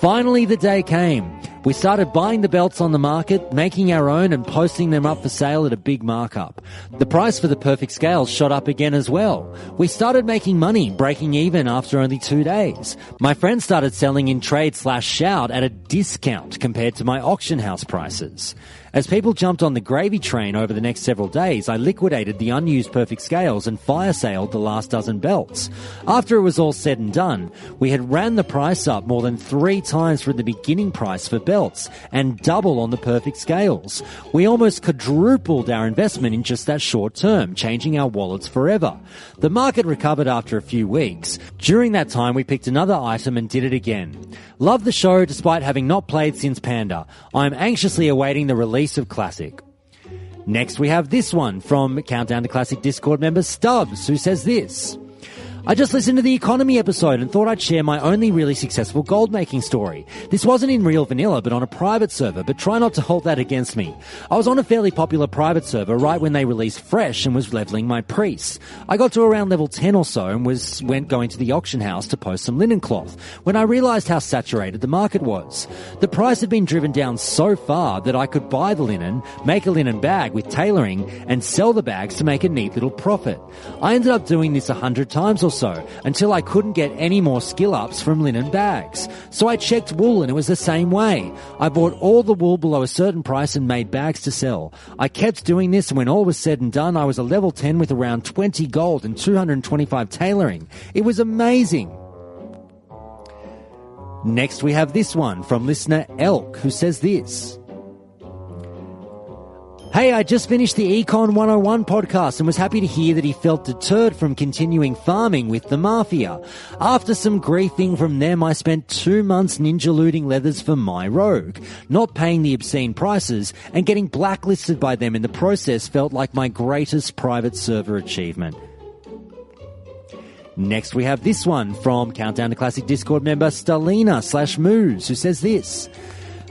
Finally, the day came. We started buying the belts on the market, making our own and posting them up for sale at a big markup. The price for the perfect scales shot up again as well. We started making money, breaking even after only 2 days. My friend started selling in trade/shout at a discount compared to my auction house prices. As people jumped on the gravy train over the next several days, I liquidated the unused perfect scales and fire saled the last dozen belts. After it was all said and done, we had ran the price up more than 3 times from the beginning price for belts and double on the perfect scales. We almost quadrupled our investment in just that short term, changing our wallets forever. The market recovered after a few weeks. During that time, we picked another item and did it again. Love the show despite having not played since Panda. I'm anxiously awaiting the release of Classic. Next we have this one from Countdown to Classic Discord member Stubbs, who says this. I just listened to the economy episode and thought I'd share my only really successful gold making story. This wasn't in real vanilla, but on a private server, but try not to hold that against me. I was on a fairly popular private server right when they released Fresh and was leveling my priests. I got to around level 10 or so and went going to the auction house to post some linen cloth when I realized how saturated the market was. The price had been driven down so far that I could buy the linen, make a linen bag with tailoring, and sell the bags to make a neat little profit. I ended up doing this 100 times or so until I couldn't get any more skill ups from linen bags. So I checked wool and it was the same way. I bought all the wool below a certain price and made bags to sell. I kept doing this and when all was said and done, I was a level 10 with around 20 gold and 225 tailoring. It was amazing. Next we have this one from listener Elk, who says this. Hey, I just finished the Econ 101 podcast and was happy to hear that he felt deterred from continuing farming with the Mafia. After some griefing from them, I spent 2 months ninja looting leathers for my rogue. Not paying the obscene prices and getting blacklisted by them in the process felt like my greatest private server achievement. Next we have this one from Countdown to Classic Discord member Stalina/Moose, who says this.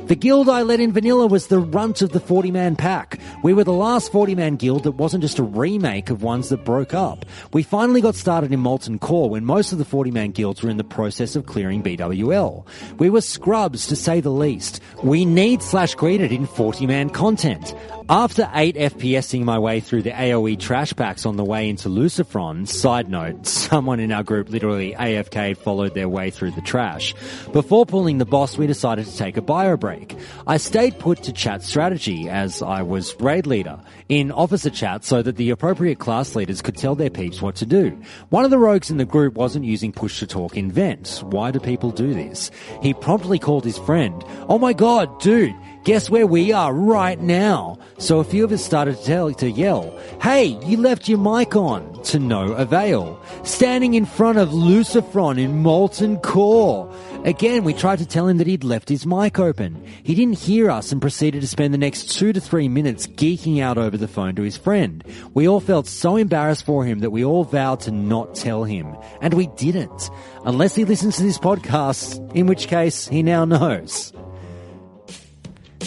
The guild I led in vanilla was the runt of the 40-man pack. We were the last 40-man guild that wasn't just a remake of ones that broke up. We finally got started in Molten Core when most of the 40-man guilds were in the process of clearing BWL. We were scrubs, to say the least. We need/greeted in 40-man content. After 8 FPSing my way through the AoE trash packs on the way into Lucifron, side note, someone in our group literally AFK'd followed their way through the trash. Before pulling the boss, we decided to take a bio break. I stayed put to chat strategy, as I was raid leader, in officer chat so that the appropriate class leaders could tell their peeps what to do. One of the rogues in the group wasn't using push to talk in vent. Why do people do this? He promptly called his friend. Oh my god, dude! Guess where we are right now? So a few of us started to yell, hey, you left your mic on, to no avail. Standing in front of Lucifron in Molten Core. Again, we tried to tell him that he'd left his mic open. He didn't hear us and proceeded to spend the next 2 to 3 minutes geeking out over the phone to his friend. We all felt so embarrassed for him that we all vowed to not tell him. And we didn't. Unless he listens to this podcast, in which case he now knows.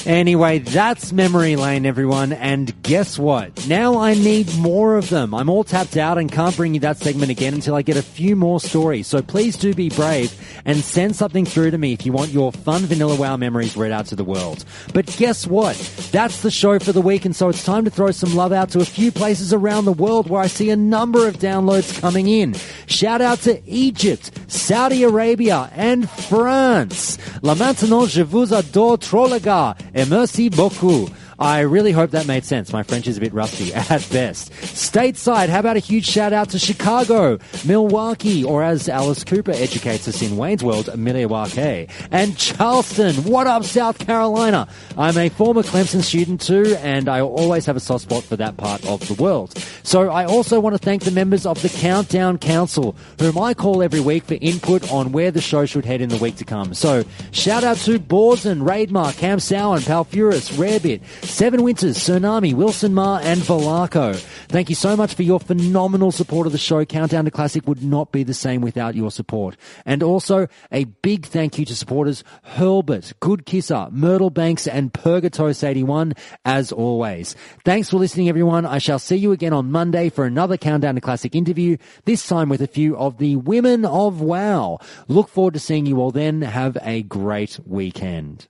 Anyway, that's memory lane, everyone, and guess what? Now I need more of them. I'm all tapped out and can't bring you that segment again until I get a few more stories, so please do be brave and send something through to me if you want your fun Vanilla WoW memories read out to the world. But guess what? That's the show for the week, and so it's time to throw some love out to a few places around the world where I see a number of downloads coming in. Shout out to Egypt, Saudi Arabia, and France. La maintenant je vous adore trop les gars. Et merci beaucoup. I really hope that made sense. My French is a bit rusty at best. Stateside, how about a huge shout out to Chicago, Milwaukee, or as Alice Cooper educates us in Wayne's World, Milwaukee, and Charleston. What up, South Carolina? I'm a former Clemson student too, and I always have a soft spot for that part of the world. So I also want to thank the members of the Countdown Council, whom I call every week for input on where the show should head in the week to come. So shout out to Borzen, Raidmar, Cam Sowen, Palfurus, Rarebit, Seven Winters, Tsunami, Wilson Ma, and Valaco. Thank you so much for your phenomenal support of the show. Countdown to Classic would not be the same without your support. And also a big thank you to supporters Hurlbert, Good Kisser, Myrtle Banks, and Purgatos81 as always. Thanks for listening, everyone. I shall see you again on Monday for another Countdown to Classic interview, this time with a few of the women of WoW. Look forward to seeing you all then. Have a great weekend.